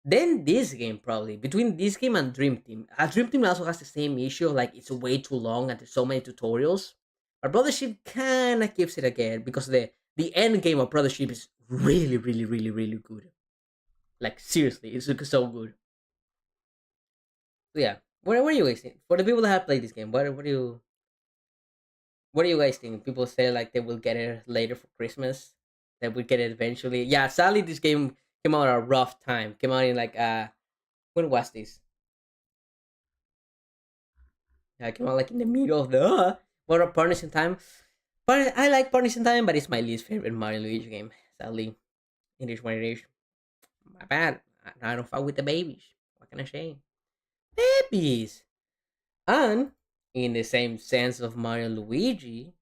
then this game probably. Between this game and Dream Team. Dream Team also has the same issue, like it's way too long and there's so many tutorials. But Brothership kinda keeps it again because the end game of Brothership is really, really, really, really good. Like seriously, it's so good. So yeah. What do you guys think? For the people that have played this game, what do you guys think? People say like they will get it later for Christmas. They will get it eventually. Yeah, sadly this game came out at a rough time. Came out in like when was this? Yeah, it came out like in the middle of the what a Partners in Time. But I like Partners in Time, but it's my least favorite Mario and Luigi game. Sadly, it is what it is. My bad. I don't fuck with the babies. What can I say? Babies. And in the same sense of Mario and Luigi,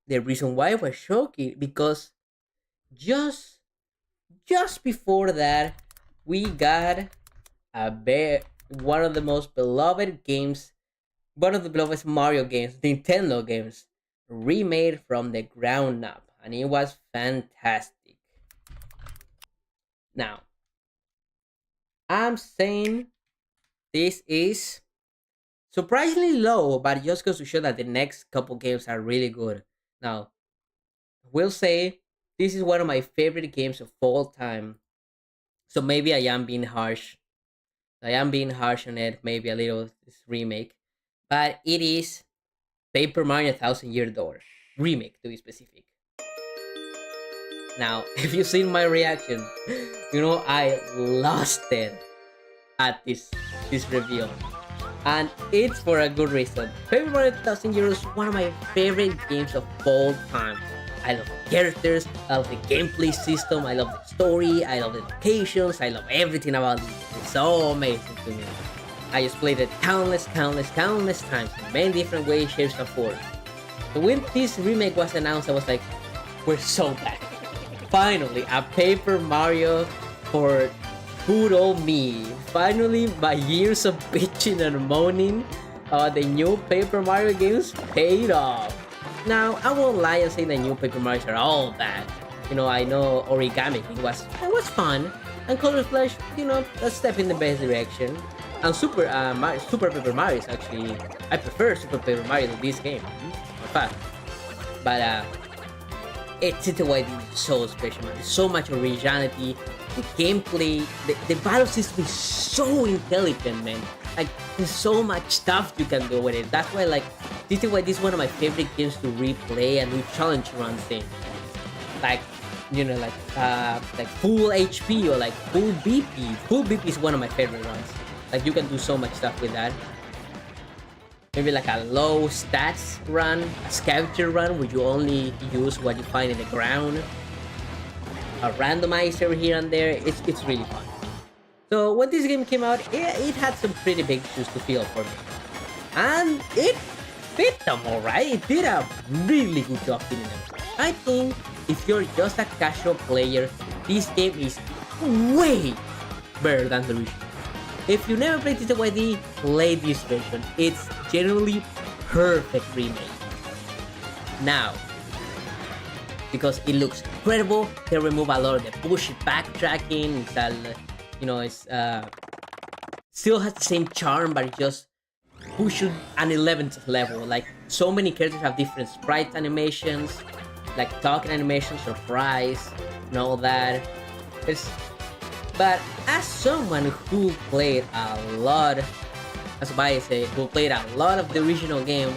the reason why I was shocked because just just before that we got one of the most beloved games, one of the beloved Mario games, Nintendo games, remade from the ground up, and it was fantastic. Now, I'm saying this is surprisingly low, but it just goes to show that the next couple games are really good. Now, we'll say this is one of my favorite games of all time. So maybe I am being harsh. I am being harsh on it, maybe a little this remake. But it is Paper Mario Thousand Year Door. Remake to be specific. Now, if you've seen my reaction, you know I lost it at this reveal. And it's for a good reason. Paper Mario 1000 Euros is one of my favorite games of all time. I love the characters, I love the gameplay system, I love the story, I love the locations, I love everything about it. It's so amazing to me. I just played it countless times in many different ways, shapes, and forms. So when this remake was announced, I was like, we're so back. Finally, a Paper Mario for good old me. Finally, my years of bitching and moaning about the new Paper Mario games paid off. Now, I won't lie and say the new Paper Marios are all bad. I know Origami it was fun, and Color Splash, a step in the best direction. And Super Paper Mario is actually I prefer Super Paper Mario to this game. In fact, but it's why it's so special, man. There's so much originality. The gameplay, the battle system is so intelligent, man. Like there's so much stuff you can do with it. That's why, like, this is why this is one of my favorite games to replay and do challenge runs in. Like, like full HP or like full BP. Full BP is one of my favorite runs. Like you can do so much stuff with that. Maybe like a low stats run, a scavenger run where you only use what you find in the ground, a randomizer here and there. It's really fun. So when this game came out, it had some pretty big shoes to fill for me, and it fit them all right. It did a really good job fitting them. I think if you're just a casual player, this game is way better than the original. If you never played TTYD, play this version. It's generally perfect remake. Now, because it looks incredible, they remove a lot of the bullshit backtracking. It's still has the same charm, but it just pushed an 11th level. Like so many characters have different sprite animations, like talking animations, surprise, and all that. It's But as someone who played a lot, as I say, who played a lot of the original game,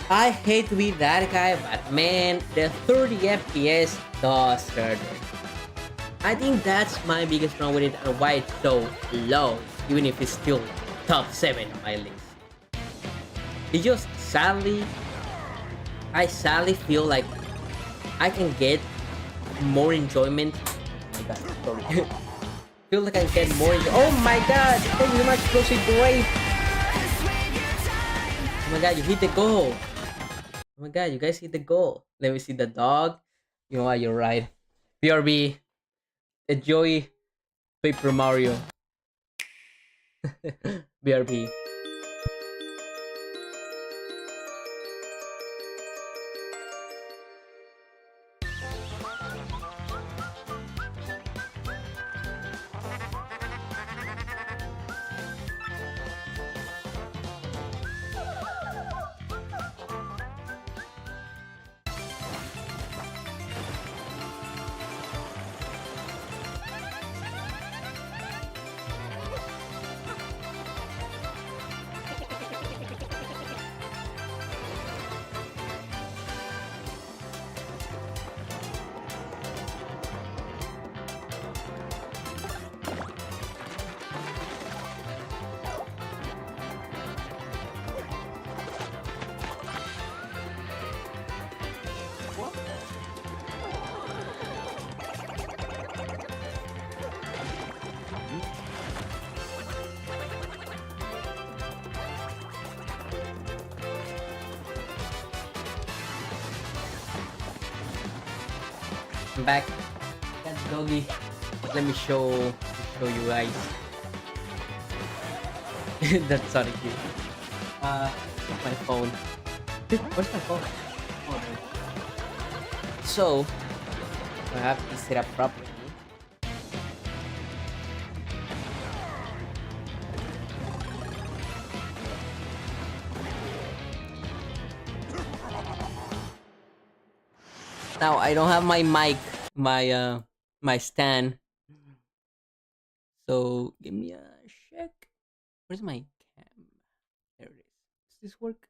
I hate to be that guy, but man, the 30 FPS does hurt it. I think that's my biggest problem with it and why it's so low, even if it's still top 7 on my list. It just I sadly feel like I can get more enjoyment. Oh my god, sorry. Feel like I can get more. Oh my god! Thank you so much, Proceed Great! Oh my god, you hit the goal! Oh my god, you guys hit the goal. Let me see the dog. You know what, you're right. BRB, enjoy Paper Mario. BRB. I'm back. That's doggy. Let me show you guys. That's sorry, cute. Where's my phone? Where's my phone? Oh, there. So I have to set up properly. Now I don't have my mic, my stand. So give me a check. Where's my cam? There it is. Does this work?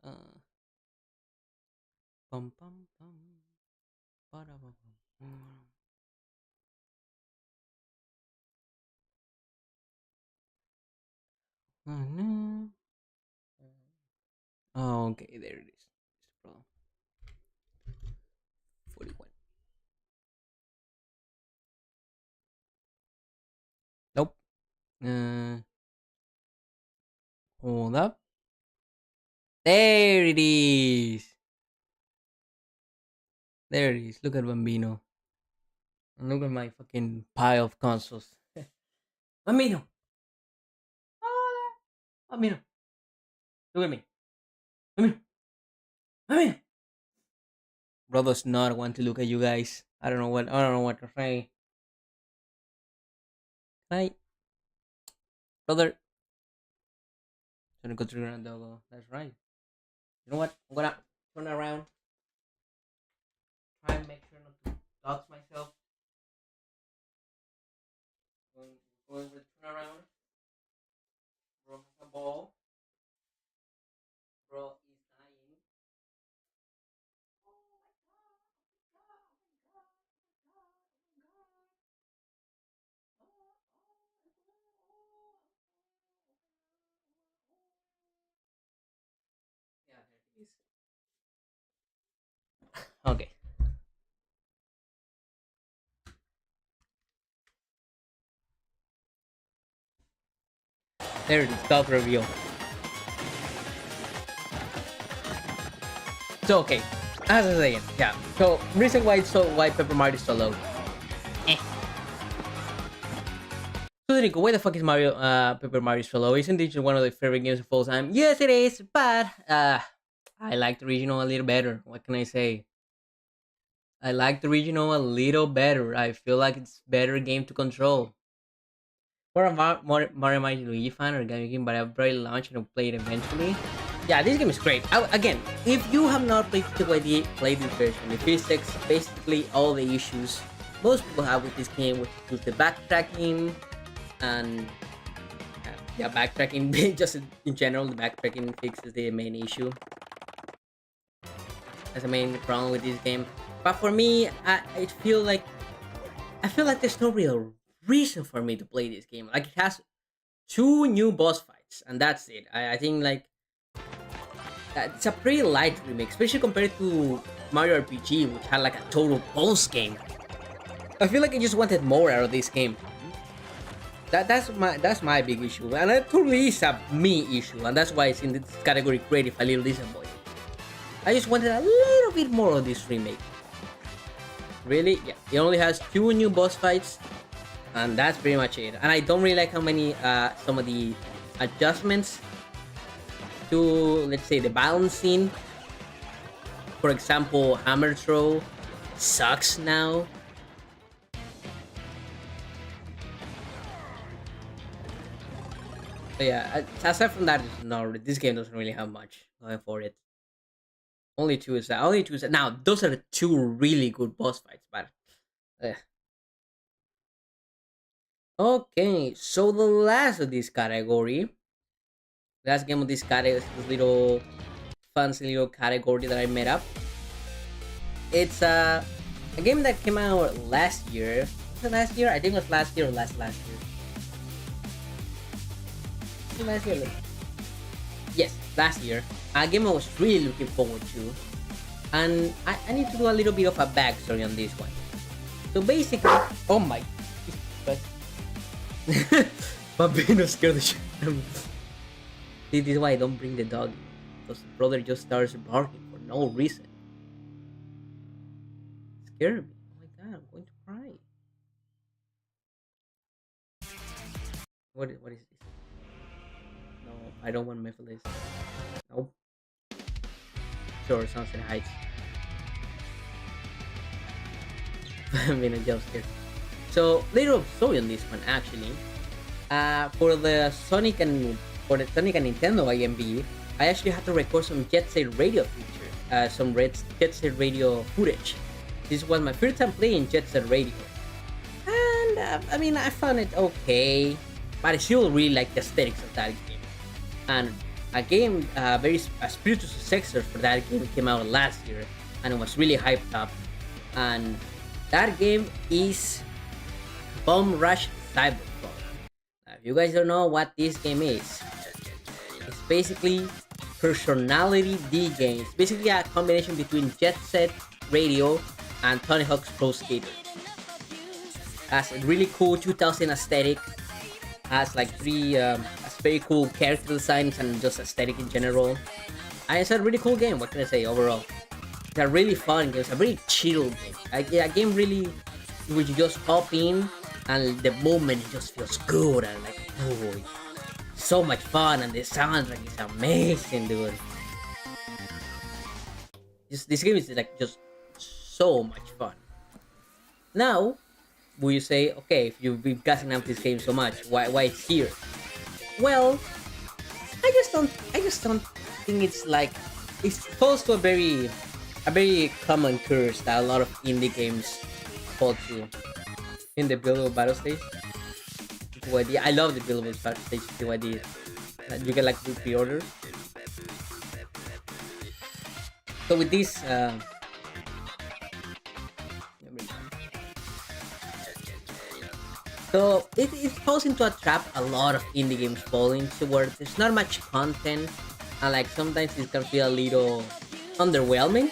Uh, pum pum pum. Ba-da-ba-bum. Oh, no. Oh, okay, there it is. 41. Nope. Hold up. There it is. There it is. Look at Bambino. And look at my fucking pile of consoles. Bambino. Hola. Bambino. Look at me. Bambino. Bambino. Bro does not want to look at you guys. I don't know what to say. Hi, brother. Gonna go to the doggo. That's right. You know what? I'm gonna turn around. Try and make sure not to dox myself. Going, going with turn around. Bro has a ball. Bro is dying. Yeah, there it is. Okay, there it is. Dog reveal. So okay, as I was saying, yeah. So reason why Pepper Mario is so low. Eh. So Nico, why the fuck is Mario Paper Mario Solo? Isn't this one of the favorite games of all time? Yes, it is, but I like the original a little better. What can I say? I like the original a little better. I feel like it's better game to control. Or a Mario Mario Luigi fan or game, but I've already launched and played eventually. Yeah, this game is great. Again, if you have not played TYD, play this version. It fixes basically all the issues most people have with this game, which is the backtracking and yeah, backtracking. Just in general, the backtracking fixes the main issue. That's the main problem with this game. But for me, I feel like there's no real reason for me to play this game. Like it has two new boss fights, and that's it. I think like it's a pretty light remake, especially compared to Mario RPG, which had like a total boss game. I feel like I just wanted more out of this game. That's my big issue, and it totally is a me issue, and that's why it's in this category creative a little disappointed. I just wanted a little bit more of this remake. Really, yeah, it only has two new boss fights, and that's pretty much it. And I don't really like how many some of the adjustments to, let's say, the balancing. For example, hammer throw sucks now. But yeah, aside from that, no, this game doesn't really have much going for it. Only two is that. Only two is that. Now, those are the two really good boss fights, but. eh. Okay, so the last of this category, last game of this category, this little fancy little category that I made up. It's a game that came out last year. Was it last year? I think it was last year or last year. Was it last year? Yes, last year. A game I was really looking forward to. And I need to do a little bit of a backstory on this one. So basically, oh my, Bambino scared the shit out of me. See, this is why I don't bring the dog. Because the brother just starts barking for no reason. Scared me. Oh my god, I'm going to cry. What is this? No, I don't want Mephiles. Nope. Sure, Sunset Heights. I'm being a jump scare. So little story on this one actually. For the Sonic and Nintendo IMV, I actually had to record some Jet Set Radio feature, some Jet Set Radio footage. This was my first time playing Jet Set Radio, and I mean I found it okay, but I still really like the aesthetics of that game. And a game, a spiritual successor for that game came out last year, and it was really hyped up. And that game is Bomb Rush Cyberpunk. Now, if you guys don't know what this game is, it's basically personality D game. It's basically a combination between Jet Set Radio and Tony Hawk's Pro Skater. Has a really cool 2000 aesthetic. Has like three, has very cool character designs and just aesthetic in general. And it's a really cool game. What can I say overall? It's a really fun game. It's a very chill game. A game really where you just hop in and the moment it just feels good and like oh, so much fun and the soundtrack is amazing, dude. This game is like just so much fun. Now, will you say, okay, if you've been gassing up this game so much, why it's here? Well, I just don't think it's like it falls to a very common curse that a lot of indie games fall to in the buildable battle stage. PYD. I love the buildable battle stage PYD. You get like good pre-orders. So with this, so it falls into a trap a lot of indie games fall into where there's not much content and like sometimes it can feel a little underwhelming.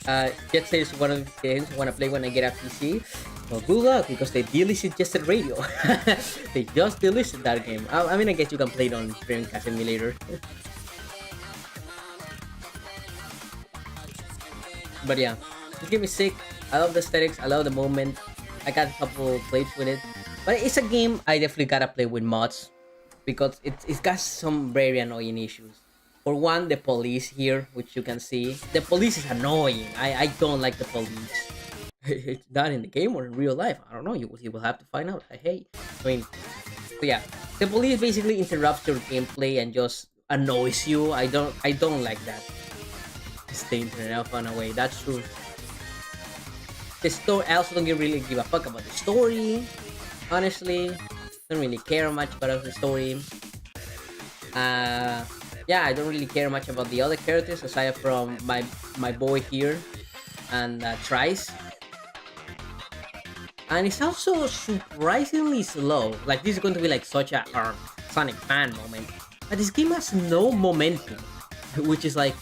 Jet Set is one of the games I want to play when I get a PC. Well, good luck because they delisted Jet Set Radio. They just delisted that game. I mean, I guess you can play it on Dreamcast emulator. But yeah, this game is sick. I love the aesthetics. I love the moment. I got a couple plays with it, but it's a game I definitely gotta play with mods because it's got some very annoying issues. For one, the police here, which you can see, the police is annoying. I don't like the police. It's not in the game or in real life. I don't know. You will have to find out. I mean, so yeah, the police basically interrupts your gameplay and just annoys you. I don't like that. It's the internet fun away. That's true. The story, I also don't really give a fuck about the story. Honestly, don't really care much about the story. Yeah, I don't really care much about the other characters aside from my boy here and Trice. And it's also surprisingly slow. Like this is going to be like such a Sonic fan moment, but this game has no momentum, which is like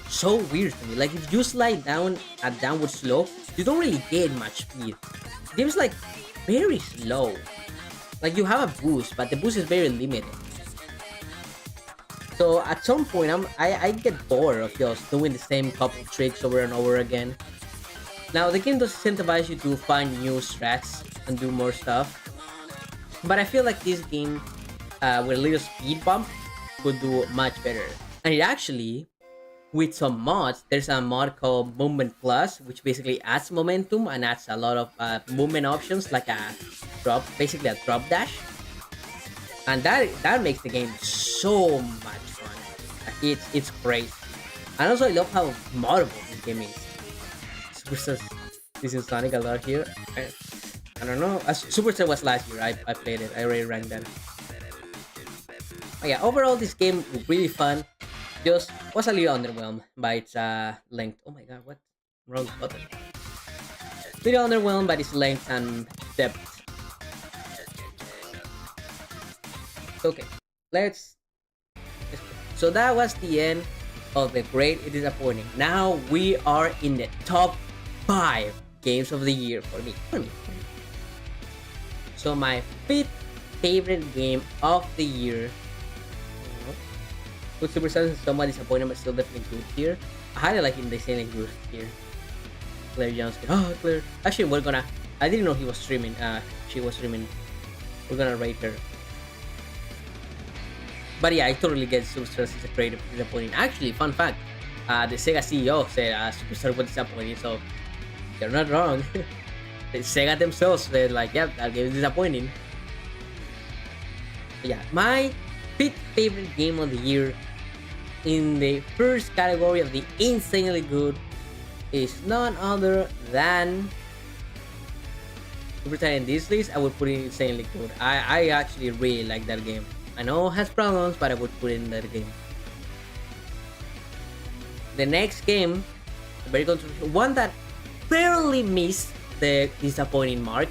so weird to me. Like if you slide down a downward slope, you don't really get much speed. The game's like very slow. Like you have a boost, but the boost is very limited. So at some point, I get bored of just doing the same couple tricks over and over again. Now the game does incentivize you to find new strats and do more stuff, but I feel like this game with a little speed bump could do much better. And it actually, with some mods, there's a mod called Movement Plus, which basically adds momentum and adds a lot of movement options, like a drop, basically a drop dash, and that makes the game so much fun. Like, it's great, and also I love how moddable this game is. Supercell, this is Sonic a lot here. I don't know. Supercell was last year. I played it. I already ranked that. But yeah, overall this game was really fun. Just was a little underwhelmed by its length. Oh my god, what? Wrong button. Little underwhelmed by its length and depth. Okay, let's. So that was the end of the great and disappointing. Now we are in the top 5 games of the year for me. So my 5th favorite game of the year. Good Super Saiyan is somewhat disappointing, but still definitely good here. I highly like him, they say like good here. Claire Johnson. Oh, Claire. Actually, we're gonna. I didn't know he was streaming. She was streaming. We're gonna rate her. But yeah, I totally get Superstar is a creative disappointing. Actually, fun fact, the Sega CEO said Superstar was disappointing, so they're not wrong. The Sega themselves said like, yeah, that game is disappointing. But yeah, my 5th favorite game of the year in the first category of the insanely good is none other than Super Titan. In this list, I would put it insanely good. I actually really like that game. I know it has problems, but I would put it in that game. The next game, very controversial, one that barely missed the disappointing mark,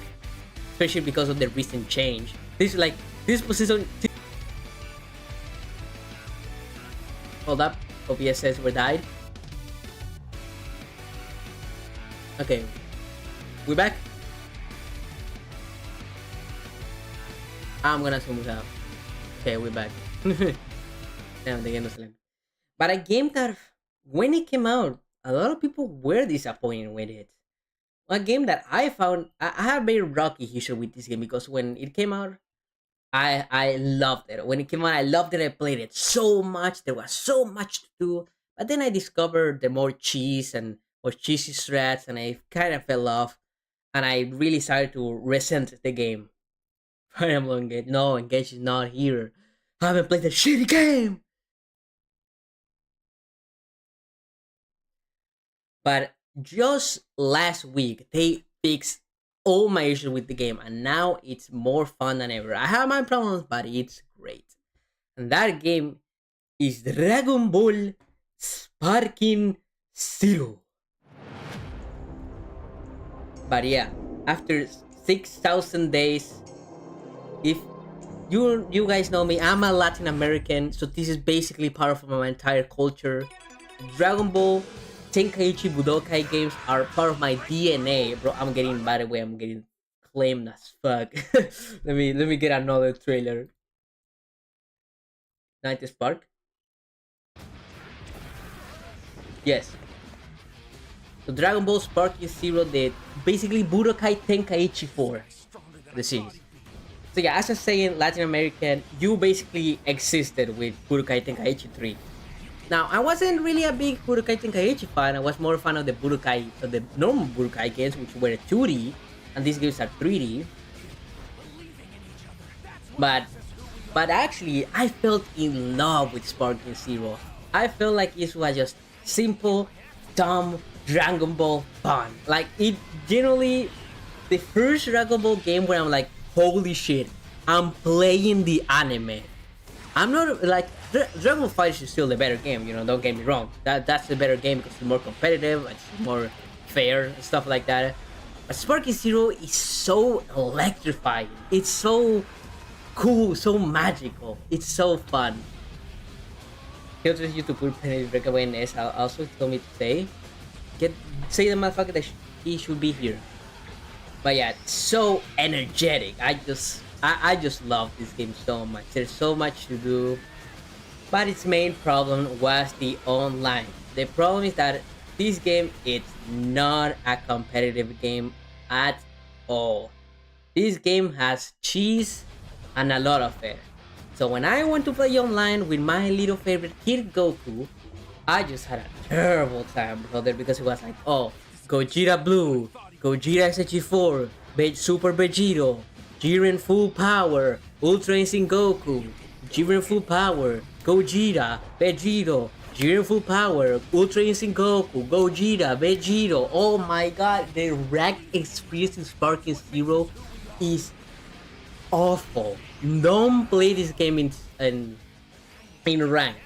especially because of the recent change. This is like this position. Hold up, OBS says we died. Okay, we back. I'm gonna zoom it up. Okay, we're back. Damn, the game was lame. But a game that, when it came out, a lot of people were disappointed with it. A game that I found, I have very rocky history with this game because when it came out, I loved it. When it came out, I loved it. I played it so much. There was so much to do. But then I discovered the more cheese and more cheesy strats, and I kind of fell off. And I really started to resent the game. Fire Emblem Engage. No, Engage is not here. I haven't played the shitty game. But just last week, they fixed all my issues with the game, and now it's more fun than ever. I have my problems, but it's great. And that game is Dragon Ball Sparking Zero. But yeah, after 6,000 days, if you guys know me, I'm a Latin American, so this is basically part of my entire culture. Dragon Ball, Tenkaichi Budokai games are part of my DNA, bro. By the way, I'm getting claimed as fuck. let me get another trailer. Night Spark. Yes. So Dragon Ball Spark is Zero, the basically Budokai Tenkaichi 4, the series. So yeah, as I was saying, Latin American, you basically existed with Budokai Tenkaichi 3. Now, I wasn't really a big Budokai Tenkaichi fan. I was more a fan of the normal Budokai games, which were 2D, and these games are 3D. But, but actually, I felt in love with Sparking Zero. I felt like it was just simple, dumb Dragon Ball fun. Like it generally, the first Dragon Ball game where I'm like, holy shit, I'm playing the anime. I'm not like Dragon Ball Fighter is still the better game. Don't get me wrong. That's the better game because it's more competitive, it's more fair, and stuff like that. But Sparking Zero is so electrifying. It's so cool, so magical. It's so fun. He also you to put Penny Breakaway in S. Also told me to say the motherfucker that he should be here. But yeah, it's so energetic. I just love this game so much. There's so much to do. But its main problem was the online. The problem is that this game it's not a competitive game at all. This game has cheese and a lot of it. So when I went to play online with my little favorite kid Goku, I just had a terrible time, brother, because it was like, oh, Gogeta Blue, Gogeta SG4, Super Vegito, Jiren Full Power, Ultra Instinct Goku, Jiren Full Power, Gogeta, Vegito, Jiren Full Power, Ultra Instinct Goku, Gogeta, Vegito. Oh my god, the rank experience in Sparking Zero is awful. Don't play this game in ranked.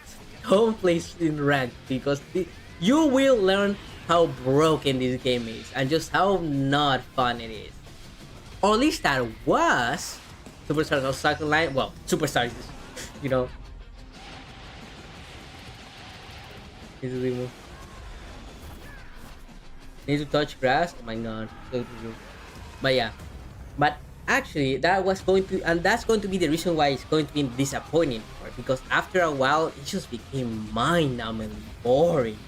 Don't play it in ranked because you will learn how broken this game is and just how not fun it is. Or at least that was Superstars of Second Line. Well, Superstars, you know. Need to touch grass. Oh my god. But yeah, but actually that's going to be the reason why it's going to be disappointing because after a while it just became mind-numbingly boring.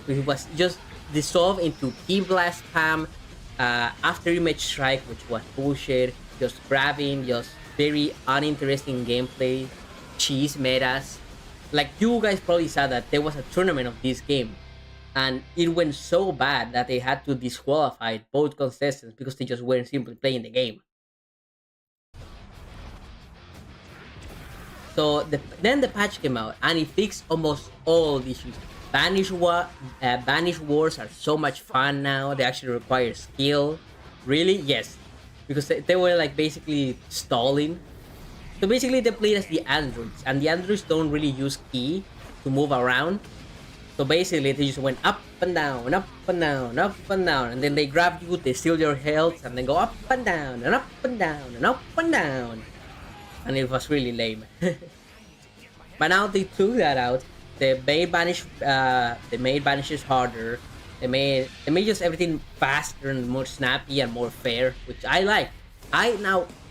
It was just dissolved into key blast spam, after image strike, which was bullshit, just grabbing, just very uninteresting gameplay, cheese metas. Like you guys probably saw that there was a tournament of this game and it went so bad that they had to disqualify both contestants because they just weren't simply playing the game. So then the patch came out and it fixed almost all the issues. Banish wars are so much fun now. They actually require skill. Really? Yes. Because they were like basically stalling. So basically they played as the androids. And the androids don't really use key to move around. So basically they just went up and down, up and down, up and down. And then they grab you, they steal your health, and then go up and down, and up and down, and up and down. And it was really lame. But now they took that out. They made banishes harder. They made just everything faster and more snappy and more fair, which I like.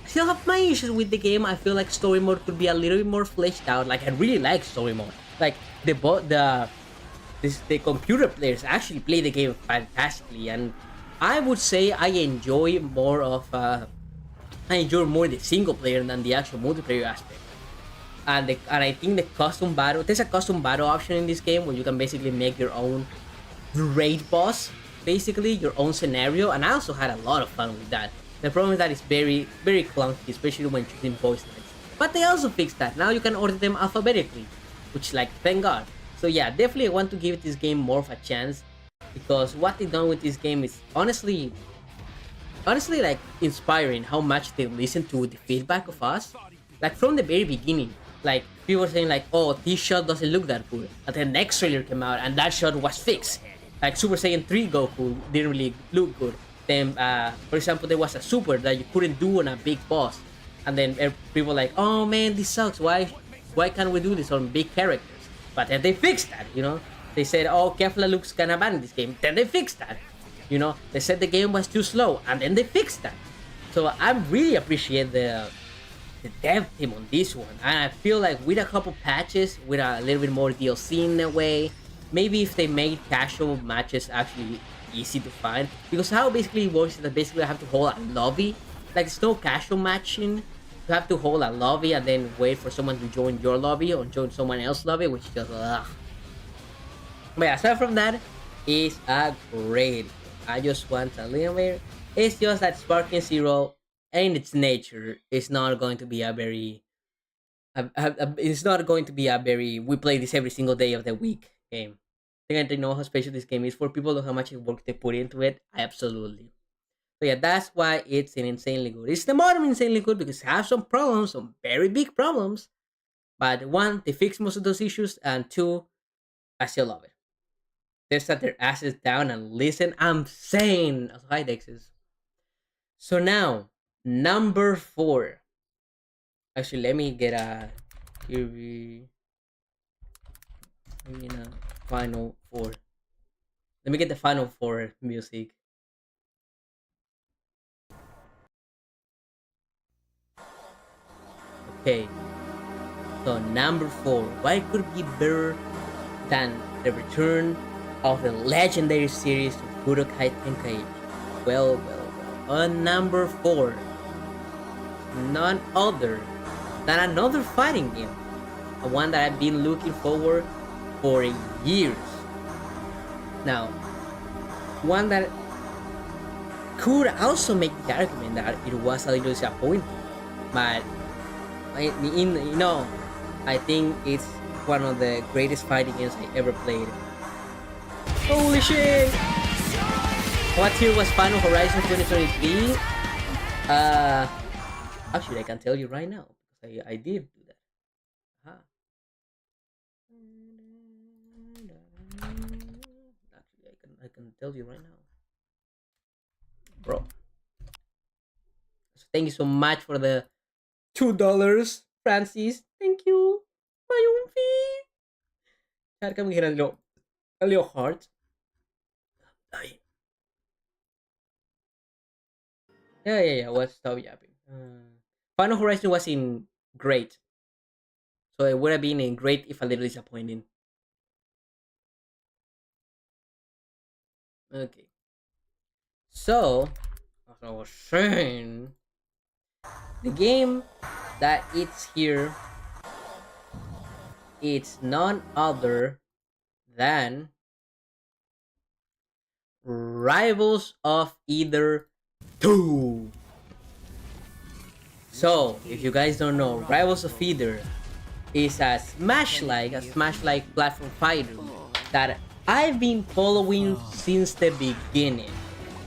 I still have my issues with the game. I feel like story mode could be a little bit more fleshed out. Like I really like story mode. Like the computer players actually play the game fantastically, and I would say I enjoy more the single player than the actual multiplayer aspect. And I think the custom battle there's a custom battle option in this game where you can basically make your own raid boss, basically your own scenario, and I also had a lot of fun with that. The problem is that it's very clunky, especially when choosing voice lines. But they also fixed that. Now you can order them alphabetically, which like thank God. So yeah, definitely I want to give this game more of a chance because what they done with this game is honestly like inspiring how much they listen to the feedback of us. Like from the very beginning, like people were saying like, "Oh, this shot doesn't look that good," and then the next trailer came out and that shot was fixed. Like Super Saiyan 3 Goku didn't really look good. Then, for example, there was a super that you couldn't do on a big boss, and then people were like, "Oh man, this sucks. Why can't we do this on big characters?" But then they fixed that. They said, "Oh, Kefla looks kind of bad in this game." Then they fixed that. They said the game was too slow, and then they fixed that. So I really appreciate the dev team on this one, and I feel like with a couple patches, with a little bit more DLC in a way, maybe if they made casual matches actually easy to find, because how basically it works is that basically I have to hold a lobby, like it's no casual matching. You have to hold a lobby and then wait for someone to join your lobby or join someone else's lobby, which is just ugh. But yeah, aside from that, it's a great. I just want a little bit. It's just that Sparking Zero, in its nature, is not going to be a very. It's not going to be a very. We play this every single day of the week game. I think I know how special this game is for people, know how much work they put into it. Absolutely. So yeah, that's why it's an insanely good. It's the modern insanely good because it has some problems, some very big problems. But one, they fix most of those issues, and two, I still love it. They set their asses down and listen. I'm saying, hi Dexes. So now, number 4. Actually, let me get a here we final 4. Let me get the final 4 music. Okay. So number 4. Why could be better than the return of the legendary series of Budokai Tenkaichi? Well. On number 4, none other than another fighting game, a one that I've been looking forward for years. Now, one that could also make the argument that it was a little disappointing, but I think it's one of the greatest fighting games I ever played. Holy shit! What year was Final Horizon 2023? Actually, I can tell you right now because I did do that. Aha. Actually, I can tell you right now, bro. So thank you so much for the $2, Francis. Thank you. Mayumfi. Had kami get a little heart. Ay. Yeah. What's stop yapping? Final Horizon was in great, so it would have been in great if a little disappointing. Okay, so as I was saying, the game that it's here, it's none other than Rivals of Either 2. So, if you guys don't know, Rivals of Either is a Smash-like platform fighter that I've been following since the beginning.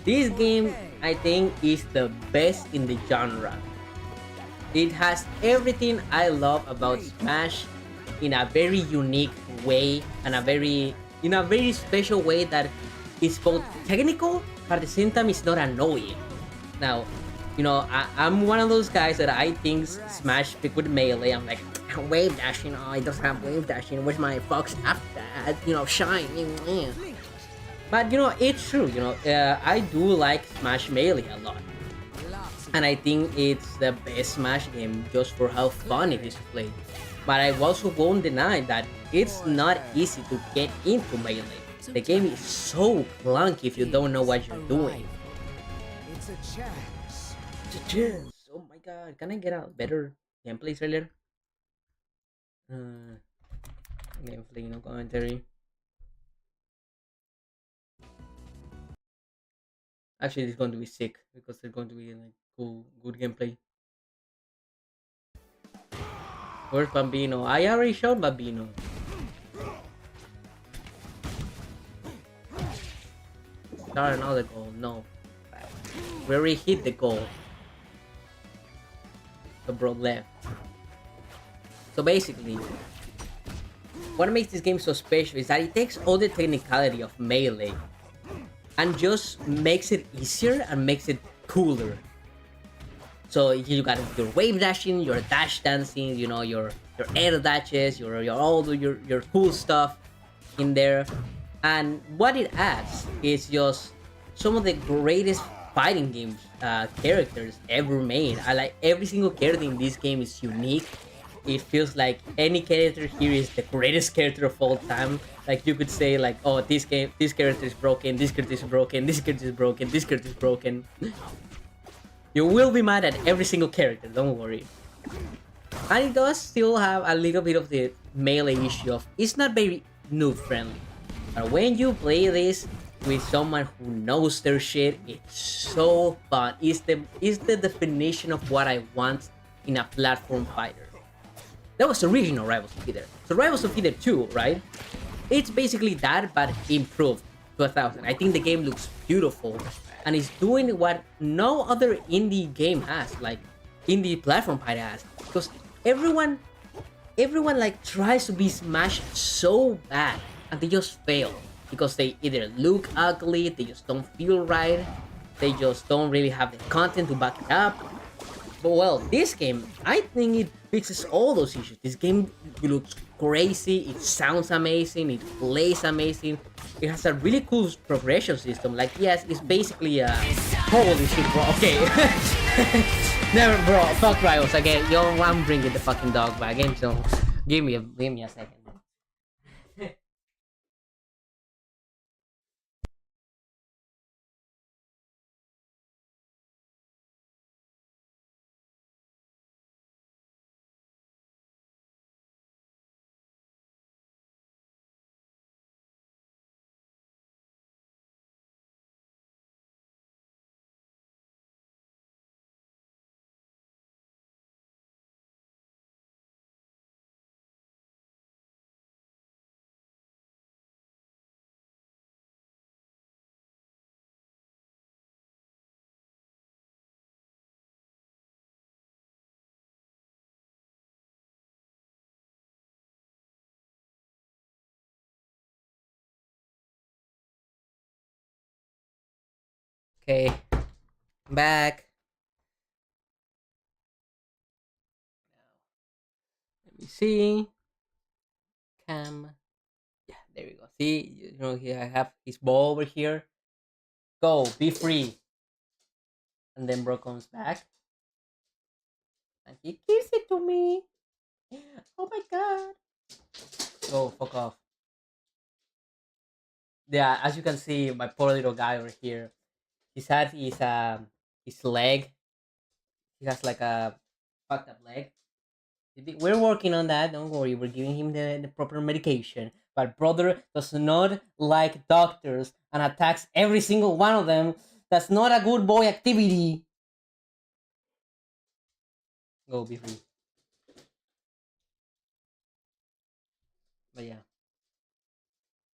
This game, I think, is the best in the genre. It has everything I love about Smash in a very unique way and in a very special way that is both technical but at the same time it's not annoying. Now, I'm one of those guys that I think Smash pick with melee. I'm like, wave dashing, oh, it doesn't have wave dashing. Where's my fox after that? Shine. But it's true. I do like Smash melee a lot. and I think it's the best Smash game just for how fun it is to play. But I also won't deny that it's not easy to get into Melee. The game is so clunky if you don't know what you're doing. It's a chance. Chance. Oh my god, can I get a better gameplay trailer? Uh, Gameplay, no commentary. Actually, it's going to be sick because there's going to be like good gameplay. Where's Bambino? I already showed Bambino. Start another goal. No. We already hit the goal. The bro left. So basically, what makes this game so special is that it takes all the technicality of Melee and just makes it easier and makes it cooler. So you got your wave dashing, your dash dancing, you know, your air dashes, your all your cool stuff in there. And what it adds is just some of the greatest fighting games characters ever made. I like every single character in this game is unique. It feels like any character here is the greatest character of all time. Like you could say like, oh, this character is broken, this character is broken, this character is broken, this character is broken. You will be mad at every single character, don't worry. And it does still have a little bit of the melee issue of it's not very noob friendly. But when you play this with someone who knows their shit, it's so fun. It's the definition of what I want in a platform fighter. That was the original Rivals of Feeder. So Rivals of Feeder 2, right? It's basically that, but improved to 1000. I think the game looks beautiful and it's doing what no other indie game has, like indie platform fighter has. Because everyone like tries to be Smash so bad and they just fail because they either look ugly, they just don't feel right, they just don't really have the content to back it up. But well, this game, I think it fixes all those issues. This game looks crazy, it sounds amazing, it plays amazing. It has a really cool progression system. Like, yes, it's basically a holy shit, bro. Okay, never, bro. Fuck Rivals again. Yo, I'm bringing the fucking dog back in. So give me a second. Okay, back. Let me see. Cam. Yeah, there we go. See, you know, here I have his ball over here. Go, be free. And then bro comes back and he gives it to me. Oh my god. Go, fuck off. Yeah, as you can see, my poor little guy over here. His hat is his leg. He has like a fucked up leg. We're working on that. Don't worry. We're giving him the proper medication. But brother does not like doctors and attacks every single one of them. That's not a good boy activity. Go be free. But yeah,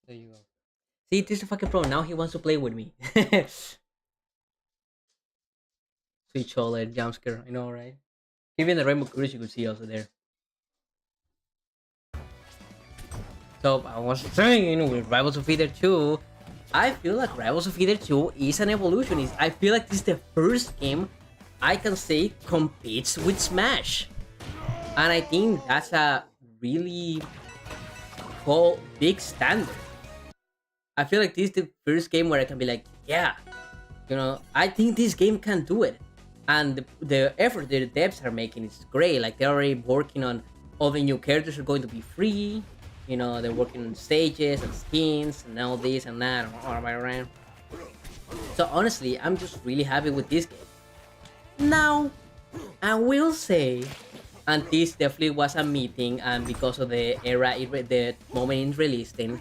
there you go. See, this is a fucking pro. Now he wants to play with me. Switch OLED jump scare. I know, right? Even the Rainbow Cruise you could see also there. So I was saying with Rivals of Feeder 2, I feel like Rivals of Feeder 2 is an evolution. I feel like this is the first game I can say competes with Smash. And I think that's a really cool, big standard. I feel like this is the first game where I can be like, yeah, you know, I think this game can do it. and the effort the devs are making is great. Like they're already working on all the new characters are going to be free. You know, they're working on stages and skins and all this and that. So honestly, I'm just really happy with this game. Now, I will say, and this definitely was a meeting, and because of the era, the moment it released in,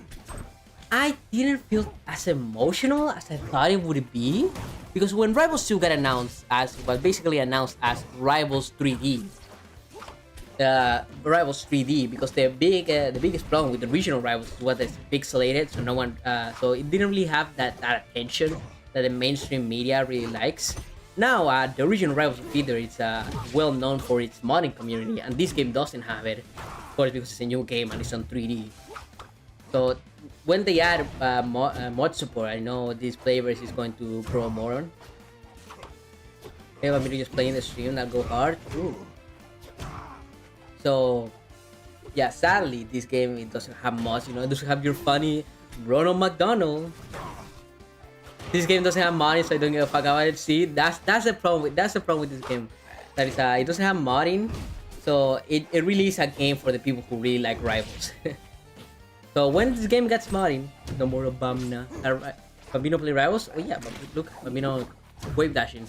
I didn't feel as emotional as I thought it would be. Because when Rivals 2 got announced as, was basically announced as Rivals 3D, Rivals 3D, because the biggest problem with the original Rivals was that it's pixelated, so no one, so it didn't really have that attention that the mainstream media really likes. Now, the original Rivals of Feeder is well known for its modding community, and this game doesn't have it, of course, because it's a new game and it's on 3D. So when they add mod support, I know this playbase is going to grow more on. Hey, want me to just play in the stream that go hard? Ooh. So yeah, sadly, this game it doesn't have much. You know, it doesn't have your funny Ronald McDonald. This game doesn't have modding, so I don't give a fuck about it. See, that's the problem with this game. That is, it doesn't have modding, so it really is a game for the people who really like Rivals. So when this game gets modding, no more of Bambino. Bambino play Rivals? Oh yeah, but look, Bambino wave dashing.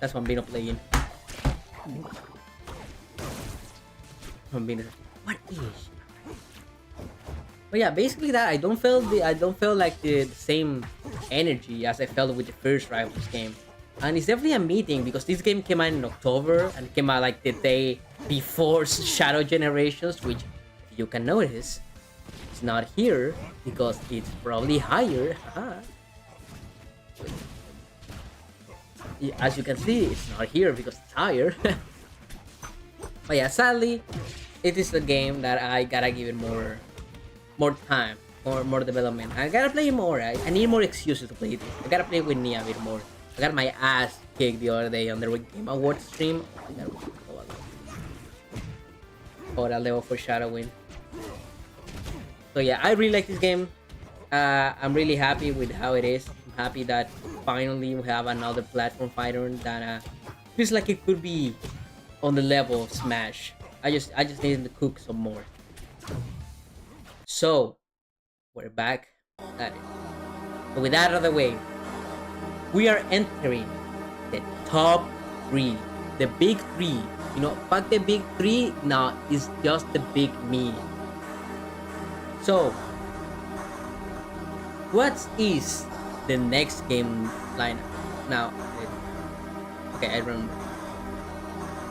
That's Bambino playing. Bambino. What is? But yeah, basically that I don't feel like the same energy as I felt with the first Rivals game. And it's definitely a meeting because this game came out in October and it came out like the day before Shadow Generations, which if you can notice, it's not here because it's probably higher. As you can see, it's not here because it's higher. But yeah, sadly, it is a game that I gotta give it more time, more development. I gotta play more. I need more excuses to play this. I gotta play with Nia a bit more. I got my ass kicked the other day on the Game Awards stream. Oh, that level for Shadowing. So yeah, I really like this game. I'm really happy with how it is. I'm happy that finally we have another platform fighter that feels like it could be on the level of Smash. I just need to cook some more. So we're back at it. But with that out of the way, we are entering the top 3, the big 3. You know, fuck the big 3. Now it's just the big me. So, what is the next game lineup? Now, okay, I remember.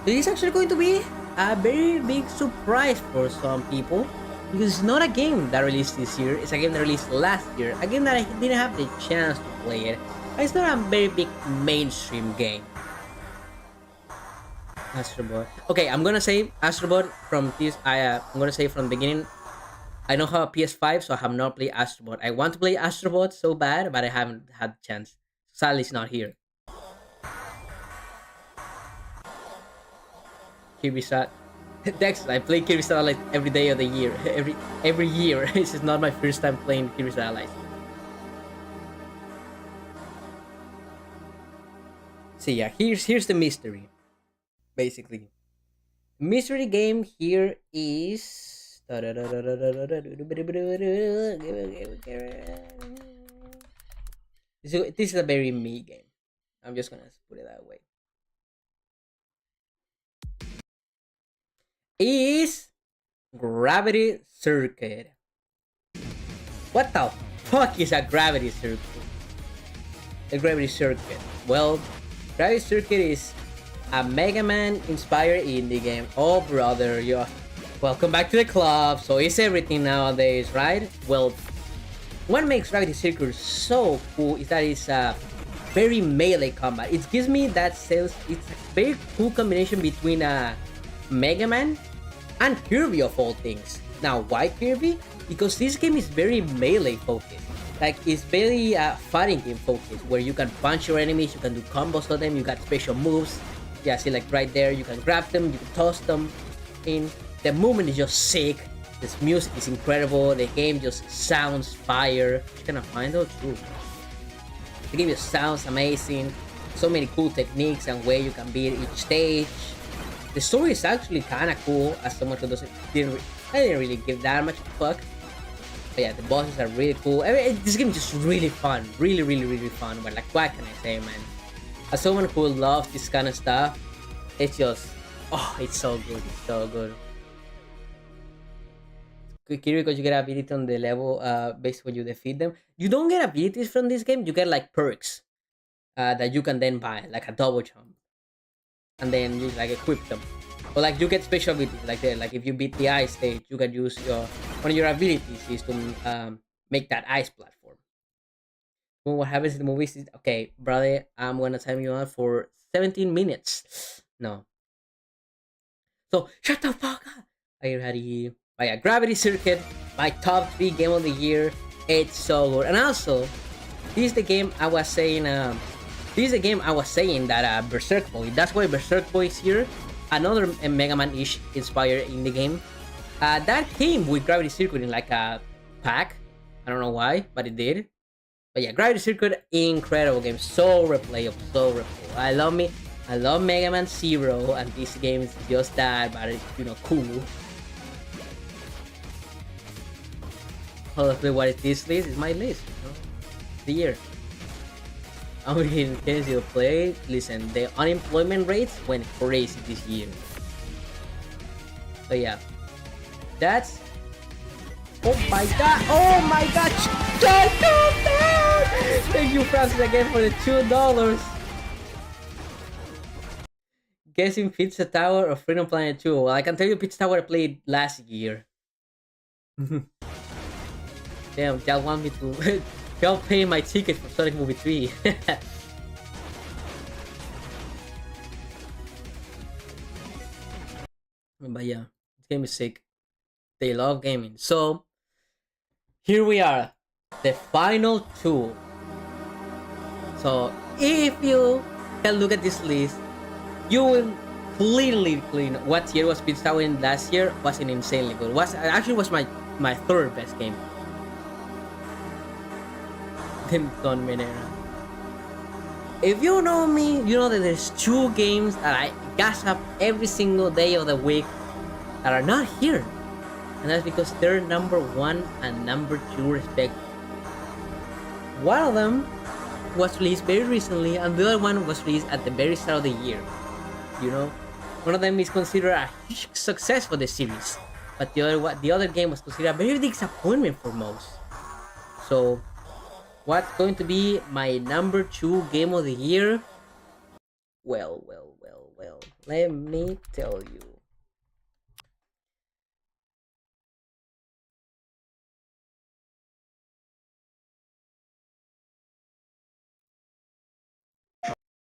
This is actually going to be a very big surprise for some people because it's not a game that released this year. It's a game that released last year. A game that I didn't have the chance to play it. It's not a very big mainstream game. Astrobot. Okay, I'm gonna say Astrobot from this. I'm gonna say from the beginning. I don't have a PS5, so I have not played Astrobot. I want to play Astrobot so bad, but I haven't had the chance. Sadly, it's not here. Kirby Sat. Dex, I play Kirby Satellite every day of the year. Every year. This is not my first time playing Kirby Satellite. So yeah, here's the mystery. Basically, mystery game here is this is a very me game. I'm just gonna put it that way. Is Gravity Circuit. What the fuck is a Gravity Circuit? The Gravity Circuit. Well, Gravity Circuit is a Mega Man inspired indie game. Oh brother, welcome back to the club. So it's everything nowadays, right? Well, what makes Gravity Circuit so cool is that it's a very melee combat. It gives me that sense. It's a very cool combination between a Mega Man and Kirby of all things. Now, why Kirby? Because this game is very melee focused. Like, it's very fighting game focused, where you can punch your enemies, you can do combos on them, you got special moves. Yeah, see, like right there, you can grab them, you can toss them in. The movement is just sick. This music is incredible. The game just sounds fire. Can I find those? Ooh. The game just sounds amazing. So many cool techniques and way you can beat each stage. The story is actually kind of cool. As someone who I didn't really give that much a fuck. But yeah, the bosses are really cool. This game is just really fun, really, really, really fun. But like, what can I say, man? As someone who loves this kind of stuff, it's just, oh, it's so good, it's so good. Kiriko, you get ability on the level based when you defeat them. You don't get abilities from this game. You get like perks that you can then buy, like a double jump, and then you like equip them. But like you get special abilities, like if you beat the ice stage, you can use one of your abilities is to make that ice platform. Well, what happens in the movies is okay, brother. I'm gonna time you out for 17 minutes. No, so shut the fuck up. Are you ready? Oh yeah, Gravity Circuit, my top 3 game of the year. It's so good. And also, this is the game I was saying. This is the game I was saying that Berserk Boy. That's why Berserk Boy is here. Another Mega Man-ish inspired in the game. That came with Gravity Circuit in like a pack. I don't know why, but it did. But yeah, Gravity Circuit, incredible game. So replayable, so replayable. I love Mega Man Zero, and this game is just that, but it's, you know, cool. Hopefully, what is this list? Is my list, you know? The year. How many games you play? Listen, the unemployment rates went crazy this year. So yeah, that's. Oh my god! Oh my god! Shut up! Thank you, Francis, again for the $2. Guessing Pizza Tower or Freedom Planet 2. Well, I can tell you Pizza Tower I played last year. Damn, y'all want me to... y'all pay my ticket for Sonic Movie 3. But yeah, this game is sick. They love gaming. So, here we are. The final 2. So, if you can look at this list, you will clean what year was Pizza Tower in last year. Was an insanely good. Was my third best game. Don Minera. If you know me, you know that there's 2 games that I gas up every single day of the week that are not here, and that's because they're number 1 and number 2 respectively. One of them was released very recently, and the other one was released at the very start of the year. You know, one of them is considered a huge success for the series, but the other game was considered a very disappointment for most. So, what's going to be my number 2 game of the year? Well. Let me tell you.